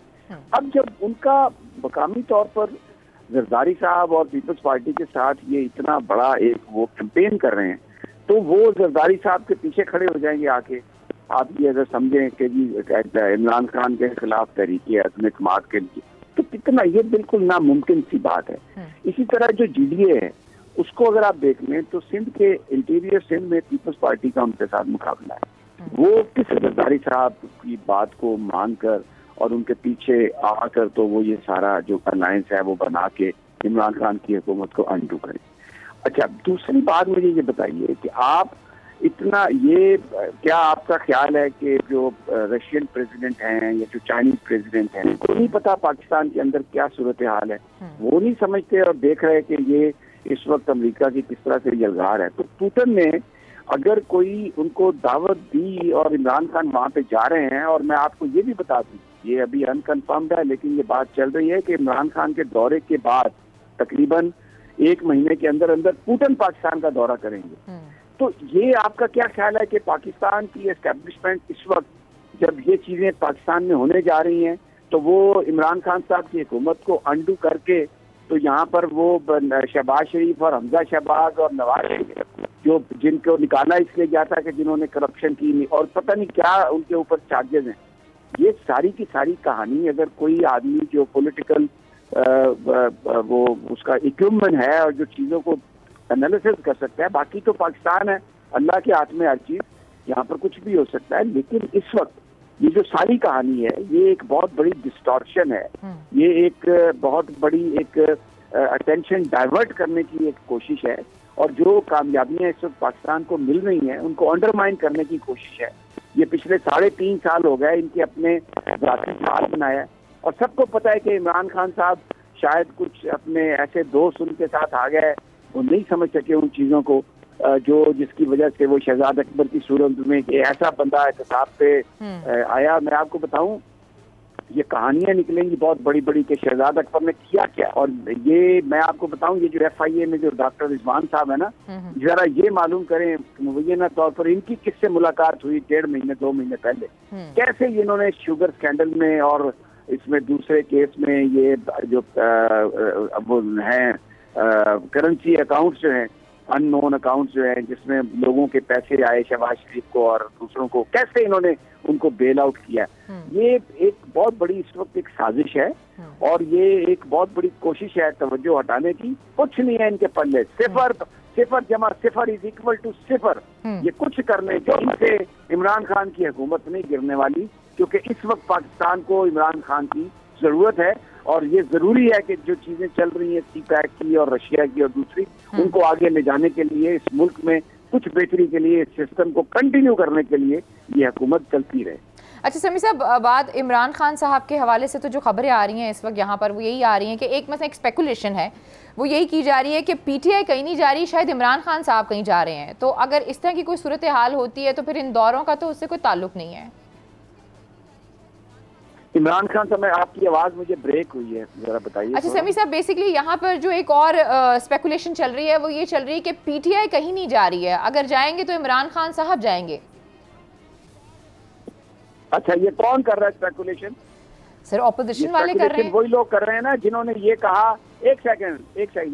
अब जब उनका मकामी तौर पर जरदारी साहब और पीपल्स पार्टी के साथ ये इतना बड़ा एक वो कैंपेन कर रहे हैं, तो वो जरदारी साहब के पीछे खड़े हो जाएंगे आके। आप ये अगर समझें कि जी इमरान खान के खिलाफ तहरीक अदम एतमाद के लिए, तो कितना ये बिल्कुल नामुमकिन सी बात है। इसी तरह जो जीडीए है उसको अगर आप देख लें तो सिंध के इंटीरियर सिंध में पीपल्स पार्टी का उनके साथ मुकाबला है। वो किस जरदारी साहब की बात को मानकर और उनके पीछे आकर तो वो ये सारा जो अलायंस है वो बना के इमरान खान की हुकूमत को अंडू करें। अच्छा, दूसरी बात मुझे ये बताइए कि आप इतना ये क्या आपका ख्याल है कि जो रशियन प्रेसिडेंट हैं या जो चाइनीज प्रेसिडेंट हैं, उनको नहीं पता पाकिस्तान के अंदर क्या सूरत हाल है? वो नहीं समझते और देख रहे कि ये इस वक्त अमेरिका की किस तरह से यलगार है। तो पुतिन ने अगर कोई उनको दावत दी और इमरान खान वहां पे जा रहे हैं, और मैं आपको ये भी बता दूं, ये अभी अनकन्फर्म्ड है लेकिन ये बात चल रही है कि इमरान खान के दौरे के बाद तकरीबन 1 महीने के अंदर अंदर पुतिन पाकिस्तान का दौरा करेंगे। तो ये आपका क्या ख्याल है कि पाकिस्तान की एस्टेब्लिशमेंट इस वक्त जब ये चीजें पाकिस्तान में होने जा रही हैं तो वो इमरान खान साहब की हुकूमत को अंडू करके तो यहाँ पर वो शहबाज शरीफ और हमजा शहबाज और नवाज शरीफ जो जिनको निकाला इसलिए गया था कि जिन्होंने करप्शन की और पता नहीं क्या उनके ऊपर चार्जेस हैं, ये सारी की सारी कहानी अगर कोई आदमी जो पॉलिटिकल वो उसका इक्विपमेंट है और जो चीज़ों को एनालिसिस कर सकता है, बाकी तो पाकिस्तान है, अल्लाह के हाथ में हर चीज़, यहाँ पर कुछ भी हो सकता है। लेकिन इस वक्त ये जो सारी कहानी है ये एक बहुत बड़ी डिस्टॉर्शन है, ये एक बहुत बड़ी एक अटेंशन डाइवर्ट करने की एक कोशिश है, और जो कामयाबियां इस वक्त पाकिस्तान को मिल रही हैं उनको अंडरमाइन करने की कोशिश है। ये पिछले 3.5 साल हो गए इनके अपने ज़ाती हाल बनाया, और सबको पता है कि इमरान खान साहब शायद कुछ अपने ऐसे दोस्त उनके साथ आ गए, वो नहीं समझ सके उन चीज़ों को जो जिसकी वजह से वो शहजाद अकबर की सूरत में कि ऐसा बंदा एहतसाब पे आया। मैं आपको बताऊं ये कहानियां निकलेंगी बहुत बड़ी बड़ी कि शहजाद अकबर ने किया क्या, और ये मैं आपको बताऊं ये जो FIA में जो डॉक्टर रिजवान साहब है ना, जरा ये मालूम करें मुबैना तौर पर इनकी किससे मुलाकात हुई 1.5 महीने 2 महीने पहले, कैसे इन्होंने शुगर स्कैंडल में और इसमें दूसरे केस में ये जो वो हैं करेंसी अकाउंट्स जो हैं, अननोन अकाउंट्स जो है जिसमें लोगों के पैसे आए शहबाज शरीफ को और दूसरों को, कैसे इन्होंने उनको बेल आउट किया। ये एक बहुत बड़ी इस वक्त एक साजिश है और ये एक बहुत बड़ी कोशिश है तवज्जो हटाने की। कुछ नहीं है इनके पल्ले, सिफर जमा सिफर इज इक्वल टू सिफर। ये कुछ करने जो इनसे इमरान खान की हुकूमत नहीं गिरने वाली, क्योंकि इस वक्त पाकिस्तान को इमरान खान की जरूरत है, और ये जरूरी है कि जो चीजें चल रही हैं CPAC की और रशिया की और दूसरी, उनको आगे ले जाने के लिए इस मुल्क में कुछ बेहतरी के लिए इस सिस्टम को कंटिन्यू करने के लिए ये हुकूमत चलती रहे। अच्छा समी साहब, बात इमरान खान साहब के हवाले से तो जो खबरें आ रही हैं इस वक्त यहाँ पर वो यही आ रही हैं कि एक मतलब एक स्पेकुलेशन है, वो यही की जा रही है कि पीटीआई कहीं नहीं जा रही, शायद इमरान खान साहब कहीं जा रहे हैं। तो अगर इस तरह की कोई सूरत हाल होती है तो फिर इन दौरों का तो उससे कोई ताल्लुक नहीं है। इमरान खान साहब, आपकी आवाज मुझे ब्रेक हुई है, जरा बताइए। अच्छा समी साहब, बेसिकली यहाँ पर जो एक और स्पेकुलेशन चल रही है वो ये चल रही है कि पीटीआई कहीं नहीं जा रही है, अगर जाएंगे तो इमरान खान साहब जाएंगे। अच्छा, ये कौन कर रहा है स्पेकुलेशन? सर ऑपोजिशन वाले कर रहे हैं। वही लोग कर रहे हैं ना जिन्होंने ये कहा, एक सेकंड,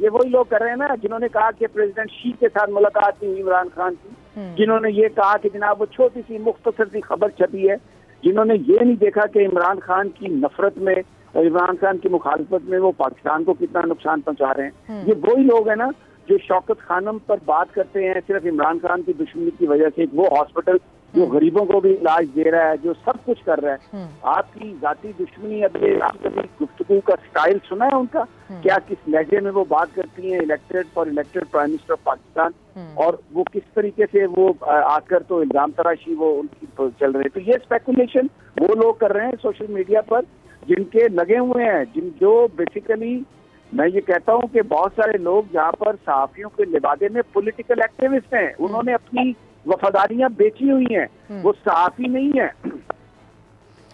ये वही लोग कर रहे हैं ना जिन्होंने कहा कि प्रेसिडेंट शी के साथ मुलाकात हुई इमरान खान की, जिन्होंने ये कहा कि जनाब वो छोटी सी मुख्तसर सी खबर छपी है, जिन्होंने ये नहीं देखा कि इमरान खान की नफरत में और इमरान खान की मुखालफत में वो पाकिस्तान को कितना नुकसान पहुंचा रहे हैं। ये वही लोग हैं ना जो शौकत खानम पर बात करते हैं सिर्फ इमरान खान की दुश्मनी की वजह से, वो हॉस्पिटल जो गरीबों को भी इलाज दे रहा है, जो सब कुछ कर रहा है। आपकी जाती दुश्मनी, अभी आप कभी गुफ्तगू का स्टाइल सुना है उनका? क्या किस लहजे में वो बात करती हैं elected prime minister of Pakistan, और वो किस तरीके से वो आकर तो इल्जाम तराशी वो उनकी चल रहे। तो ये स्पेकुलेशन वो लोग कर रहे हैं सोशल मीडिया पर जिनके लगे हुए हैं, जो बेसिकली मैं ये कहता हूँ कि बहुत सारे लोग जहाँ पर सहाफियों के लिबादे में पॉलिटिकल एक्टिविस्ट हैं, उन्होंने अपनी वफादारियां बेची हुई हैं, वो सहाफी नहीं है,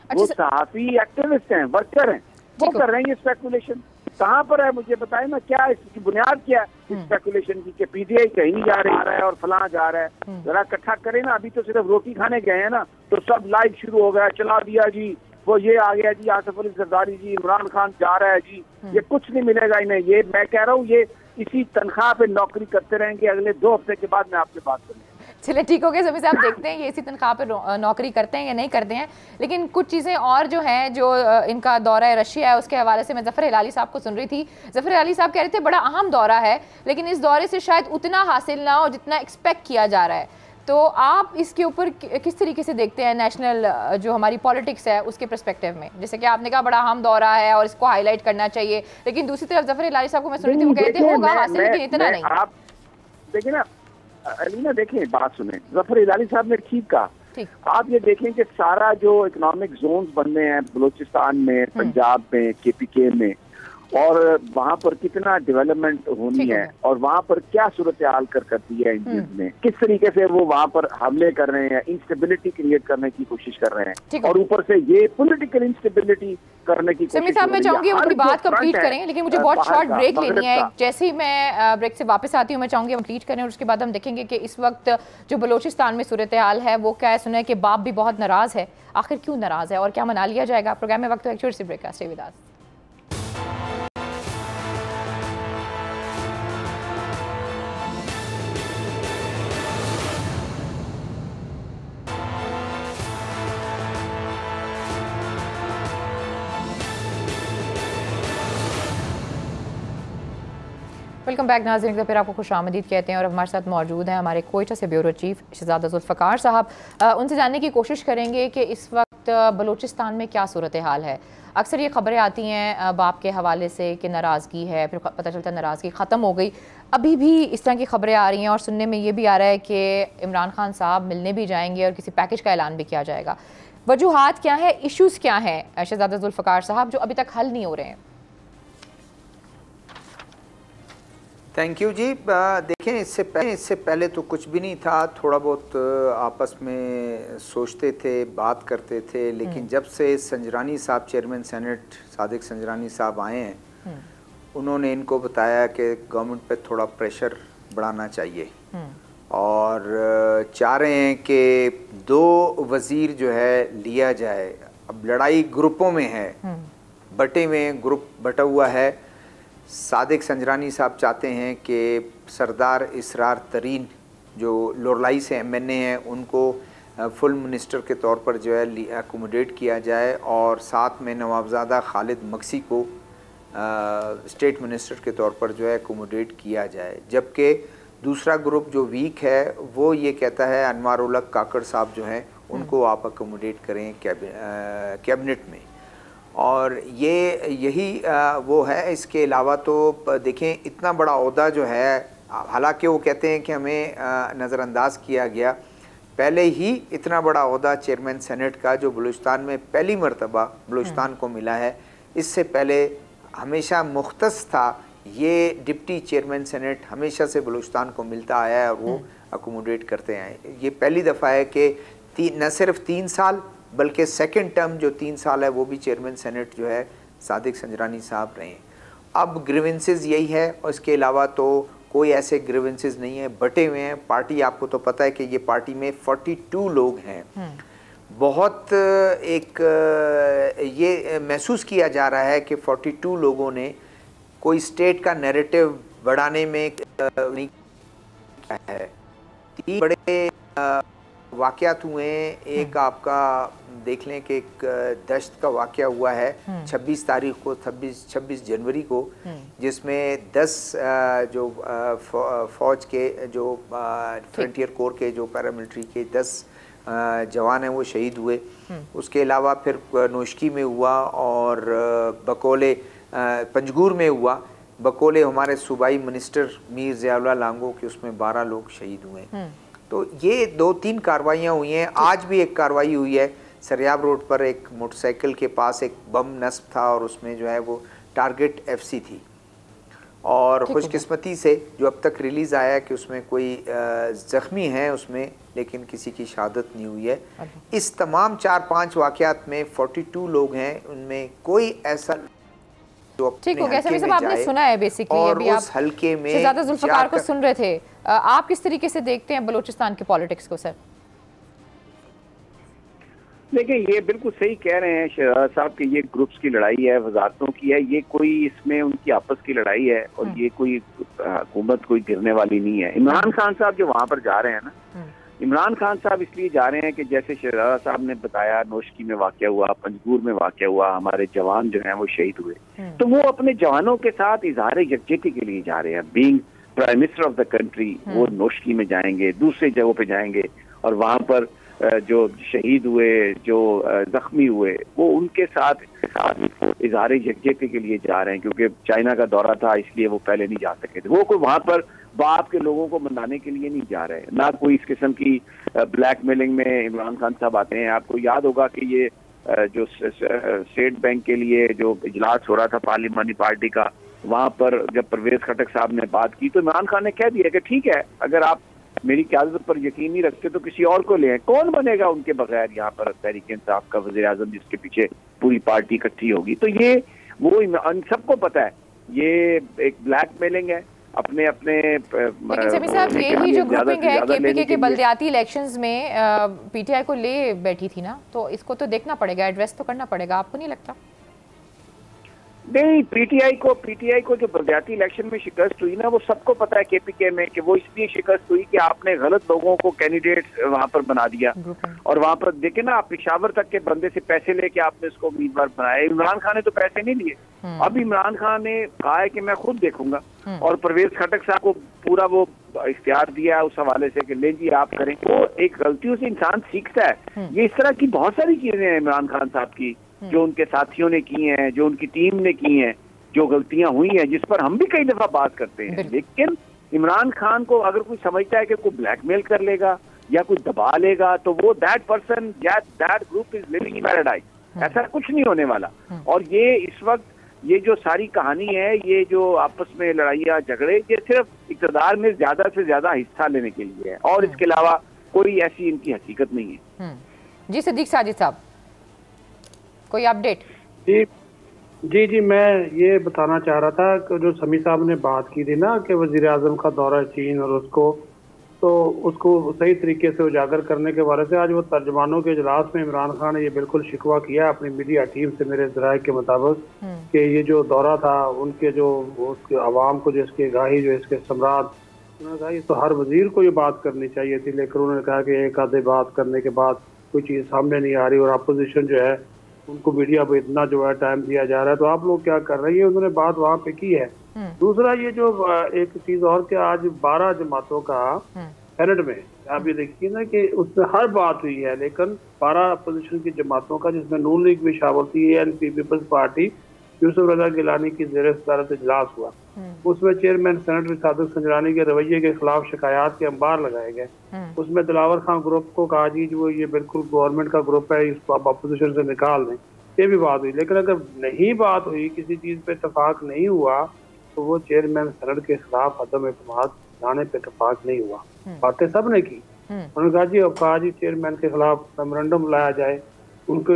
वो सहाफी एक्टिविस्ट हैं, वर्कर हैं, वो कर रहे हैं ये स्पेकुलेशन। कहाँ पर है मुझे बताएं ना, क्या इसकी बुनियाद क्या है स्पेकुलेशन की कि पीटीआई कहीं नहीं जा रहा है और फलां जा रहा है? जरा इकट्ठा करें ना, अभी तो सिर्फ रोटी खाने गए हैं ना तो सब लाइव शुरू हो गया, चला दिया जी, वो ये आ गया जी, आसिफ अली जरदारी जी, इमरान खान जा रहा है जी, ये कुछ नहीं मिलेगा इन्हें। ये मैं कह रहा हूँ ये इसी तनख्वाह पे नौकरी करते रहेंगे, अगले 2 हफ्ते के बाद मैं आपसे बात करूँगा। चलिए ठीक हो गया सभी साहब, देखते हैं ये इसी तनख्वाह पे नौकरी करते हैं या नहीं करते हैं। लेकिन कुछ चीज़ें और जो हैं, जो इनका दौरा रशिया है उसके हवाले से मैं ज़फ़र हिलाली साहब को सुन रही थी। ज़फ़र हिलाली साहब कह रहे थे बड़ा अहम दौरा है, लेकिन इस दौरे से शायद उतना हासिल ना हो जितना एक्सपेक्ट किया जा रहा है। तो आप इसके ऊपर किस तरीके से देखते हैं नेशनल जो हमारी पॉलिटिक्स है उसके पर्सपेक्टिव में? जैसे कि आपने कहा बड़ा अहम दौरा है और इसको हाईलाइट करना चाहिए, लेकिन दूसरी तरफ ज़फ़र हिलाली साहब को मैं सुन रही थी, वो कहते हैं होगा हासिल लेकिन इतना नहीं। आप देखिए ना अलीना, देखिए बात सुने, ज़फ़र हिलाली साहब ने ठीक कहा। आप ये देखें कि सारा जो इकोनॉमिक जोन्स बनने हैं बलूचिस्तान में, पंजाब में, केपीके में, और वहाँ पर कितना डेवलपमेंट होनी है और वहाँ पर क्या सूरत हाल करती है इंडियंस ने, किस तरीके से वो वहाँ पर हमले कर रहे हैं, इंस्टेबिलिटी क्रिएट करने की कोशिश कर रहे हैं, और ऊपर से ये पॉलिटिकल इंस्टेबिलिटी करने की कोशिश। साहब मैं चाहूंगी अपनी बात कंप्लीट करें, लेकिन मुझे बहुत शॉर्ट ब्रेक लेनी है। जैसे ही मैं ब्रेक से वापस आती हूँ मैं चाहूंगी कंप्लीट करें और उसके बाद हम देखेंगे कि इस वक्त जो बलोचिस्तान में सूरत हाल है वो क्या है। सुना है कि बाप भी बहुत नाराज है, आखिर क्यों नाराज है और क्या मना लिया जाएगा? प्रोग्राम में वक्त एक छोटी सी ब्रेक का, stay with us. Welcome back नाज़रीन, फिर आपको खुश आमदीद कहते हैं और हमारे साथ मौजूद हैं हमारे कोयटा से ब्यूरो चीफ शहजादा जुल्फ़कार साहब। उनसे जानने की कोशिश करेंगे कि इस वक्त बलूचिस्तान में क्या सूरत हाल है। अक्सर ये खबरें आती हैं बाप के हवाले से कि नाराज़गी है, फिर पता चलता है नाराज़गी ख़त्म हो गई। अभी भी इस तरह की खबरें आ रही हैं और सुनने में ये भी आ रहा है कि इमरान खान साहब मिलने भी जाएंगे और किसी पैकेज का ऐलान भी किया जाएगा। वजूहात क्या है, इशूज़ क्या हैं शहजादा जुल्फ़कार साहब जो अभी तक हल नहीं हो रहे हैं? थैंक यू जी। देखें, इससे पहले तो कुछ भी नहीं था, थोड़ा बहुत आपस में सोचते थे, बात करते थे, लेकिन जब से संजरानी साहब चेयरमैन सेनेट सादिक संजरानी साहब आए हैं, उन्होंने इनको बताया कि गवर्नमेंट पे थोड़ा प्रेशर बढ़ाना चाहिए और चाह रहे हैं कि 2 वज़ीर जो है लिया जाए। अब लड़ाई ग्रुपों में है, बटे में ग्रुप बटा हुआ है। सादिक संजरानी साहब चाहते हैं कि सरदार इसरार तरीन जो लोरलाई से MNA हैं उनको फुल मिनिस्टर के तौर पर जो है अकोमोडेट किया जाए और साथ में नवाबजादा खालिद मक्सी को स्टेट मिनिस्टर के तौर पर जो है अकोमोडेट किया जाए। जबकि दूसरा ग्रुप जो वीक है वो ये कहता है अनवार उल हक काकड़ साहब जो हैं उनको आप अकोमोडेट करें कैबिनेट में, और यही वो है। इसके अलावा तो देखें इतना बड़ा ओहदा जो है, हालांकि वो कहते हैं कि हमें नज़रअंदाज किया गया पहले ही इतना बड़ा ओहदा चेयरमैन सेनेट का जो बलूचिस्तान में पहली मरतबा बलूचिस्तान को मिला है। इससे पहले हमेशा मुख्तस था, ये डिप्टी चेयरमैन सेनेट हमेशा से बलूचिस्तान को मिलता आया है और वो अकोमोडेट करते आए। ये पहली दफ़ा है कि न सिर्फ 3 साल बल्कि सेकंड टर्म जो 3 साल है वो भी चेयरमैन सेनेट जो है सादिक संजरानी साहब रहे। अब ग्रीवेंसेस यही है और इसके अलावा तो कोई ऐसे ग्रीवेंसेस नहीं है, बटे हुए हैं। पार्टी, आपको तो पता है कि ये पार्टी में 42 लोग हैं। बहुत एक ये महसूस किया जा रहा है कि 42 लोगों ने कोई स्टेट का नैरेटिव बढ़ाने में नहीं किया है। 3 बड़े वाक़यात हुए हैं। एक आपका देख लें कि एक दश्त का वाक़या हुआ है 26 तारीख को, 26 जनवरी को, जिसमें 10 जो फ़ौज के जो फ्रंटियर कोर के जो पैरामिलिट्री के 10 जवान हैं वो शहीद हुए। उसके अलावा फिर नोशकी में हुआ और बकोले पंजगूर में हुआ। बकोले हमारे सूबाई मिनिस्टर मीर ज़ियाउल्लाह लांगो के उसमें 12 लोग शहीद हुए। तो ये 2-3 कार्रवाइयाँ हुई हैं। आज भी एक कार्रवाई हुई है सरियाब रोड पर, एक मोटरसाइकिल के पास एक बम नस्ब था और उसमें जो है वो टारगेट FC थी। और खुशकिस्मती से जो अब तक रिलीज़ आया है कि उसमें कोई ज़ख्मी हैं उसमें, लेकिन किसी की शहादत नहीं हुई है। इस तमाम 4-5 वाक़यात में 42 लोग हैं, उनमें कोई ऐसा ठीक हो गया। सभी सब आपने सुना है बेसिकली, अभी आप हल्के में शहजादा जुल्फ़िकार को सुन रहे थे। आप किस तरीके से देखते हैं बलूचिस्तान के पॉलिटिक्स को सर? देखिए, ये बिल्कुल सही कह रहे हैं शहजादा साहब कि ये ग्रुप्स की लड़ाई है, वजारतों की है। ये कोई इसमें उनकी आपस की लड़ाई है और ये कोई हुकूमत कोई गिरने वाली नहीं है। इमरान खान साहब जो वहां पर जा रहे हैं ना, इमरान खान साहब इसलिए जा रहे हैं कि जैसे शहजादा साहब ने बताया, नोशकी में वाक़या हुआ, पंजगूर में वाक़या हुआ, हमारे जवान जो हैं वो शहीद हुए, तो वो अपने जवानों के साथ इजहार यकजहती के लिए जा रहे हैं। Being prime minister of the country वो नोशकी में जाएंगे, दूसरी जगहों पे जाएंगे और वहां पर जो शहीद हुए, जो जख्मी हुए, वो उनके साथ इजहार यकजहती के लिए जा रहे हैं। क्योंकि चाइना का दौरा था इसलिए वो पहले नहीं जा सके थे। वो कोई वहां पर बाप के लोगों को मनाने के लिए नहीं जा रहे, ना कोई इस किस्म की ब्लैकमेलिंग में इमरान खान साहब आते हैं। आपको याद होगा कि ये जो स्टेट बैंक के लिए जो इजलास हो रहा था पार्लिमानी पार्टी का, वहां पर जब परवेज खटक साहब ने बात की तो इमरान खान ने कह दिया कि ठीक है, अगर आप मेरी क़यादत पर यकीन नहीं रखते तो किसी और को ले आए। कौन बनेगा उनके बगैर यहाँ पर तहरीक इंसाफ का वज़ीर आज़म, जिसके पीछे पूरी पार्टी इकट्ठी होगी। तो ये वो सबको पता है ये एक ब्लैकमेलिंग है अपने अपने। लेकिन सभी साहब, यही जो ग्रुपिंग है KPK के बल्दियाती इलेक्शंस में PTI को ले बैठी थी ना, तो इसको तो देखना पड़ेगा, एड्रेस तो करना पड़ेगा, आपको नहीं लगता? नहीं, पीटीआई को जो बल्दियाती इलेक्शन में शिकस्त हुई ना, वो सबको पता है KPK में कि वो इसलिए शिकस्त हुई कि आपने गलत लोगों को कैंडिडेट वहां पर बना दिया। और वहां पर देखे ना, आप पेशावर तक के बंदे से पैसे लेके आपने उसको उम्मीदवार बनाया। इमरान खान ने तो पैसे नहीं लिए। अब इमरान खान ने कहा है कि मैं खुद देखूंगा और परवेज खटक साहब को पूरा वो इख्तियार दिया उस हवाले से कि ले जी आप करें। वो एक गलतियों से इंसान सीखता है। ये इस तरह की बहुत सारी चीजें हैं इमरान खान साहब की जो उनके साथियों ने की हैं, जो उनकी टीम ने की हैं, जो गलतियां हुई हैं, जिस पर हम भी कई दफा बात करते हैं। लेकिन इमरान खान को अगर कोई समझता है कि कोई ब्लैकमेल कर लेगा या कोई दबा लेगा, तो वो दैट पर्सन या that group is living in paradise. ऐसा कुछ नहीं होने वाला। और ये इस वक्त ये जो सारी कहानी है, ये जो आपस में लड़ाइयाँ झगड़े, ये सिर्फ इक़्तिदार में ज्यादा से ज्यादा हिस्सा लेने के लिए है और इसके अलावा कोई ऐसी इनकी हकीकत नहीं है। जी सदीक साजिद साहब, कोई अपडेट? जी, मैं ये बताना चाह रहा था कि जो समी साहब ने बात की थी ना कि वज़ीर आज़म का दौरा चीन और उसको सही तरीके से उजागर करने के बारे से आज वो तर्जमानों के इजलास में इमरान खान ने ये बिल्कुल शिकवा किया अपनी मीडिया टीम से, मेरे ज़राए के मुताबिक, कि ये जो दौरा था उनके जो उसके अवाम को जो इसकी गाही जो इसके सम्राट, उन्होंने कहा ये तो हर वज़ीर को ये बात करनी चाहिए थी, लेकिन उन्होंने कहा कि एक आधे बात करने के बाद कोई चीज़ सामने नहीं आ रही और अपोजिशन जो है उनको मीडिया पर इतना जो है टाइम दिया जा रहा है, तो आप लोग क्या कर रही है, उन्होंने बात वहाँ पे की है। दूसरा ये जो एक चीज और कि आज 12 जमातों का सेनेट में आप ये देखिए ना कि उसमें हर बात हुई है, लेकिन 12 अपोजिशन की जमातों का, जिसमें नून लीग भी शामिल थी, ANP पीपल्स पार्टी, यूसुफ रजा गिलानी की ज़ेर सदारत इजलास हुआ। उसमें चेयरमैन सेनेटर सादिक संजरानी के रवैये के खिलाफ शिकायत के अंबार लगाए गए। उसमें दिलावर खान ग्रुप को कहा जी जो ये बिल्कुल गवर्नमेंट का ग्रुप है, इसको आप अपोजिशन से निकाल दें, ये भी बात हुई। लेकिन अगर नहीं बात हुई, किसी चीज़ पे इतफाक नहीं हुआ, तो वो चेयरमैन सेनेट के खिलाफ अदम एतमाद लाने पे इतफाक नहीं हुआ। बातें सब ने की। उन्होंने कहा जी, अब कहा जी चेयरमैन के खिलाफ मेमोरेंडम लाया जाए, उनके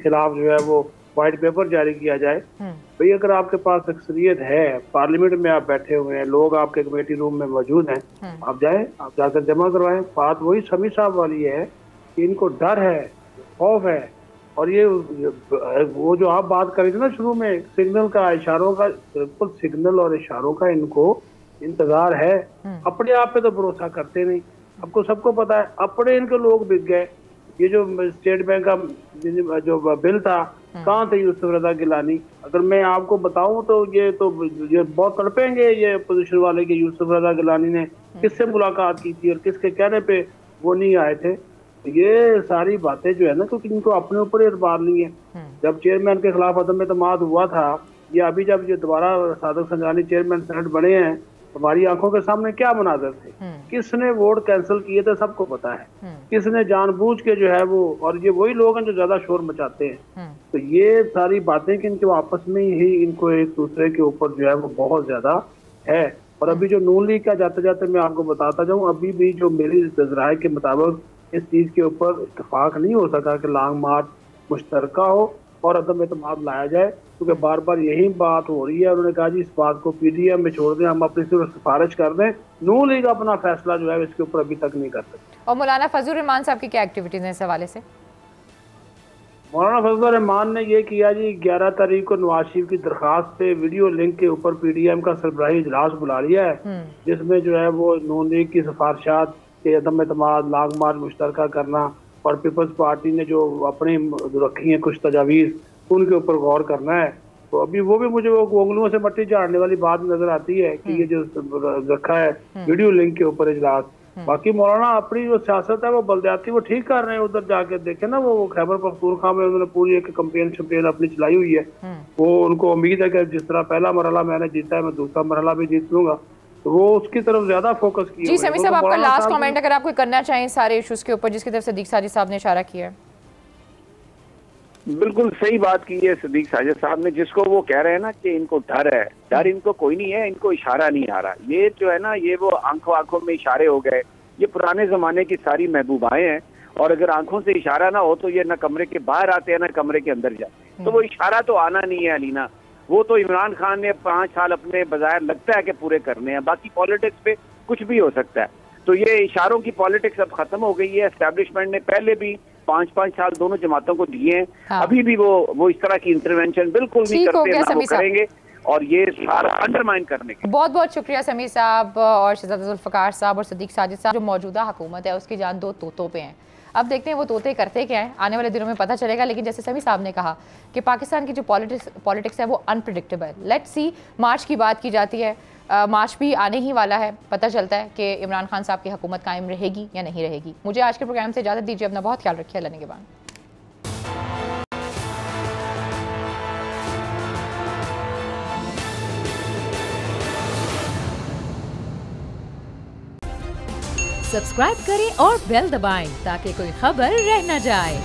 खिलाफ जो है वो वाइट पेपर जारी किया जाए। भाई अगर आपके पास अक्सरियत है, पार्लियामेंट में आप बैठे हुए हैं, लोग आपके कमेटी रूम में मौजूद हैं, आप जाए, आप जाकर जमा करवाएं। बात वही शमी साहब वाली है कि इनको डर है, खौफ है। और ये वो जो आप बात कर रहे थे ना शुरू में, सिग्नल का, इशारों का, बिल्कुल सिग्नल और इशारों का इनको इंतजार है। अपने आप पे तो भरोसा करते नहीं। आपको सबको पता है अपने इनके लोग बिक गए। ये जो स्टेट बैंक का जो बिल था, कहाँ थे यूसुफ रजा गिलानी? अगर मैं आपको बताऊं तो ये बहुत तड़पेंगे ये अपोजिशन वाले के, यूसुफ रजा गिलानी ने किससे मुलाकात की थी और किसके कहने पे वो नहीं आए थे। ये सारी बातें जो है ना, क्योंकि इनको अपने ऊपर एतबार नहीं है। जब चेयरमैन के खिलाफ अदम एतमाद हुआ था, या अभी जब ये दोबारा सादिक संजरानी चेयरमैन सेनेट बने हैं, हमारी आंखों के सामने क्या मनाजर थे, किसने वोट कैंसिल किए थे सबको पता है, किसने जानबूझ के जो है वो, और ये वही लोग हैं जो ज्यादा शोर मचाते हैं। तो ये सारी बातें कि इनके आपस में ही इनको एक दूसरे के ऊपर जो है वो बहुत ज्यादा है। और अभी जो नून लीग का जाते जाते मैं आपको बताता जाऊँ, अभी भी जो मेरी राय के मुताबिक इस चीज के ऊपर इत्तेफाक नहीं हो सका कि लॉन्ग मार्च मुश्तरका हो और अदम एतमाद लाया जाए, क्योंकि बार बार यही बात हो रही है। उन्होंने कहा जी इस बात को पीडीएम में छोड़ दें, हम अपनी सिर्फ सिफारिश कर दें, नून लीग अपना फैसला जो है इसके ऊपर अभी तक नहीं कर सकती। और मौलाना फजलुर रहमान साहब की क्या एक्टिविटीज हैं इस हवाले से? मौलाना फजलुर रहमान ने ये किया जी, 11 तारीख को नवाज शरीफ की दरखास्त पे वीडियो लिंक के ऊपर पीडीएम का सरबराही इजलास बुला लिया है, जिसमें जो है वो नून लीग की सिफारिशात के अदम एतमाद, लॉन्ग मार्च मुश्तरका करना और पीपल्स पार्टी ने जो अपनी रखी है कुछ तजावीज़, उनके ऊपर गौर करना है। तो अभी वो भी मुझे वो उंगलियों से मट्टी झाड़ने वाली बात नजर आती है कि ये जो रखा है वीडियो लिंक के ऊपर इजलास। बाकी मौलाना अपनी जो सियासत है वो बलदियाती वो ठीक कर रहे हैं। उधर जाके देखे ना, वो खैबर पख्तूनख्वा में उन्होंने पूरी एक कैंपेन अपनी चलाई हुई है। वो उनको उम्मीद है कि जिस तरह पहला मरहला मैंने जीता है, मैं दूसरा मरहला भी जीत लूंगा। तो वो उसकी तरफ ज्यादा फोकस किया। जी समी साहब, आपका लास्ट कमेंट अगर आप कोई करना चाहें सारे इश्यूज के ऊपर जिसकी तरफ सदीक साजिद साहब ने इशारा किया है। बिल्कुल सही बात की है सदीक साजिद साहब ने, जिसको वो कह रहे हैं ना कि इनको डर है। डर इनको कोई नहीं है, इनको इशारा नहीं आ रहा। ये जो है ना, ये वो आंखों आंखों में इशारे हो गए। ये पुराने जमाने की सारी महबूबाएं हैं, और अगर आंखों से इशारा ना हो तो ये ना कमरे के बाहर आते हैं ना कमरे के अंदर जाते हैं। तो वो इशारा तो आना नहीं है अलीना। वो तो इमरान खान ने 5 साल अपने बजाय लगता है कि पूरे करने हैं, बाकी पॉलिटिक्स पे कुछ भी हो सकता है। तो ये इशारों की पॉलिटिक्स अब खत्म हो गई है। एस्टैब्लिशमेंट ने पहले भी 5-5 साल दोनों जमातों को दिए हैं। हाँ। अभी भी वो इस तरह की इंटरवेंशन बिल्कुल नहीं करते, ना वो करेंगे, और ये सारा अंडरमाइन करने के। बहुत बहुत शुक्रिया समीर साहब और शहजादा जुल्फ़िकार साहब और सदीक साजिद साहब। जो मौजूदा हुकूमत है उसकी जान 2 तोतों पे हैं। अब देखते हैं वो तोते करते क्या है, आने वाले दिनों में पता चलेगा। लेकिन जैसे समी साहब ने कहा कि पाकिस्तान की जो पॉलिटिक्स है वो अनप्रिडिक्टेबल। लेट्स सी, मार्च की बात की जाती है, मार्च भी आने ही वाला है, पता चलता है कि इमरान खान साहब की हुकूमत कायम रहेगी या नहीं रहेगी। मुझे आज के प्रोग्राम से इजाज़त दीजिए, अपना बहुत ख्याल रखिए। अल्लाह निगहबान। सब्सक्राइब करें और बेल दबाएं ताकि कोई खबर रह न जाए।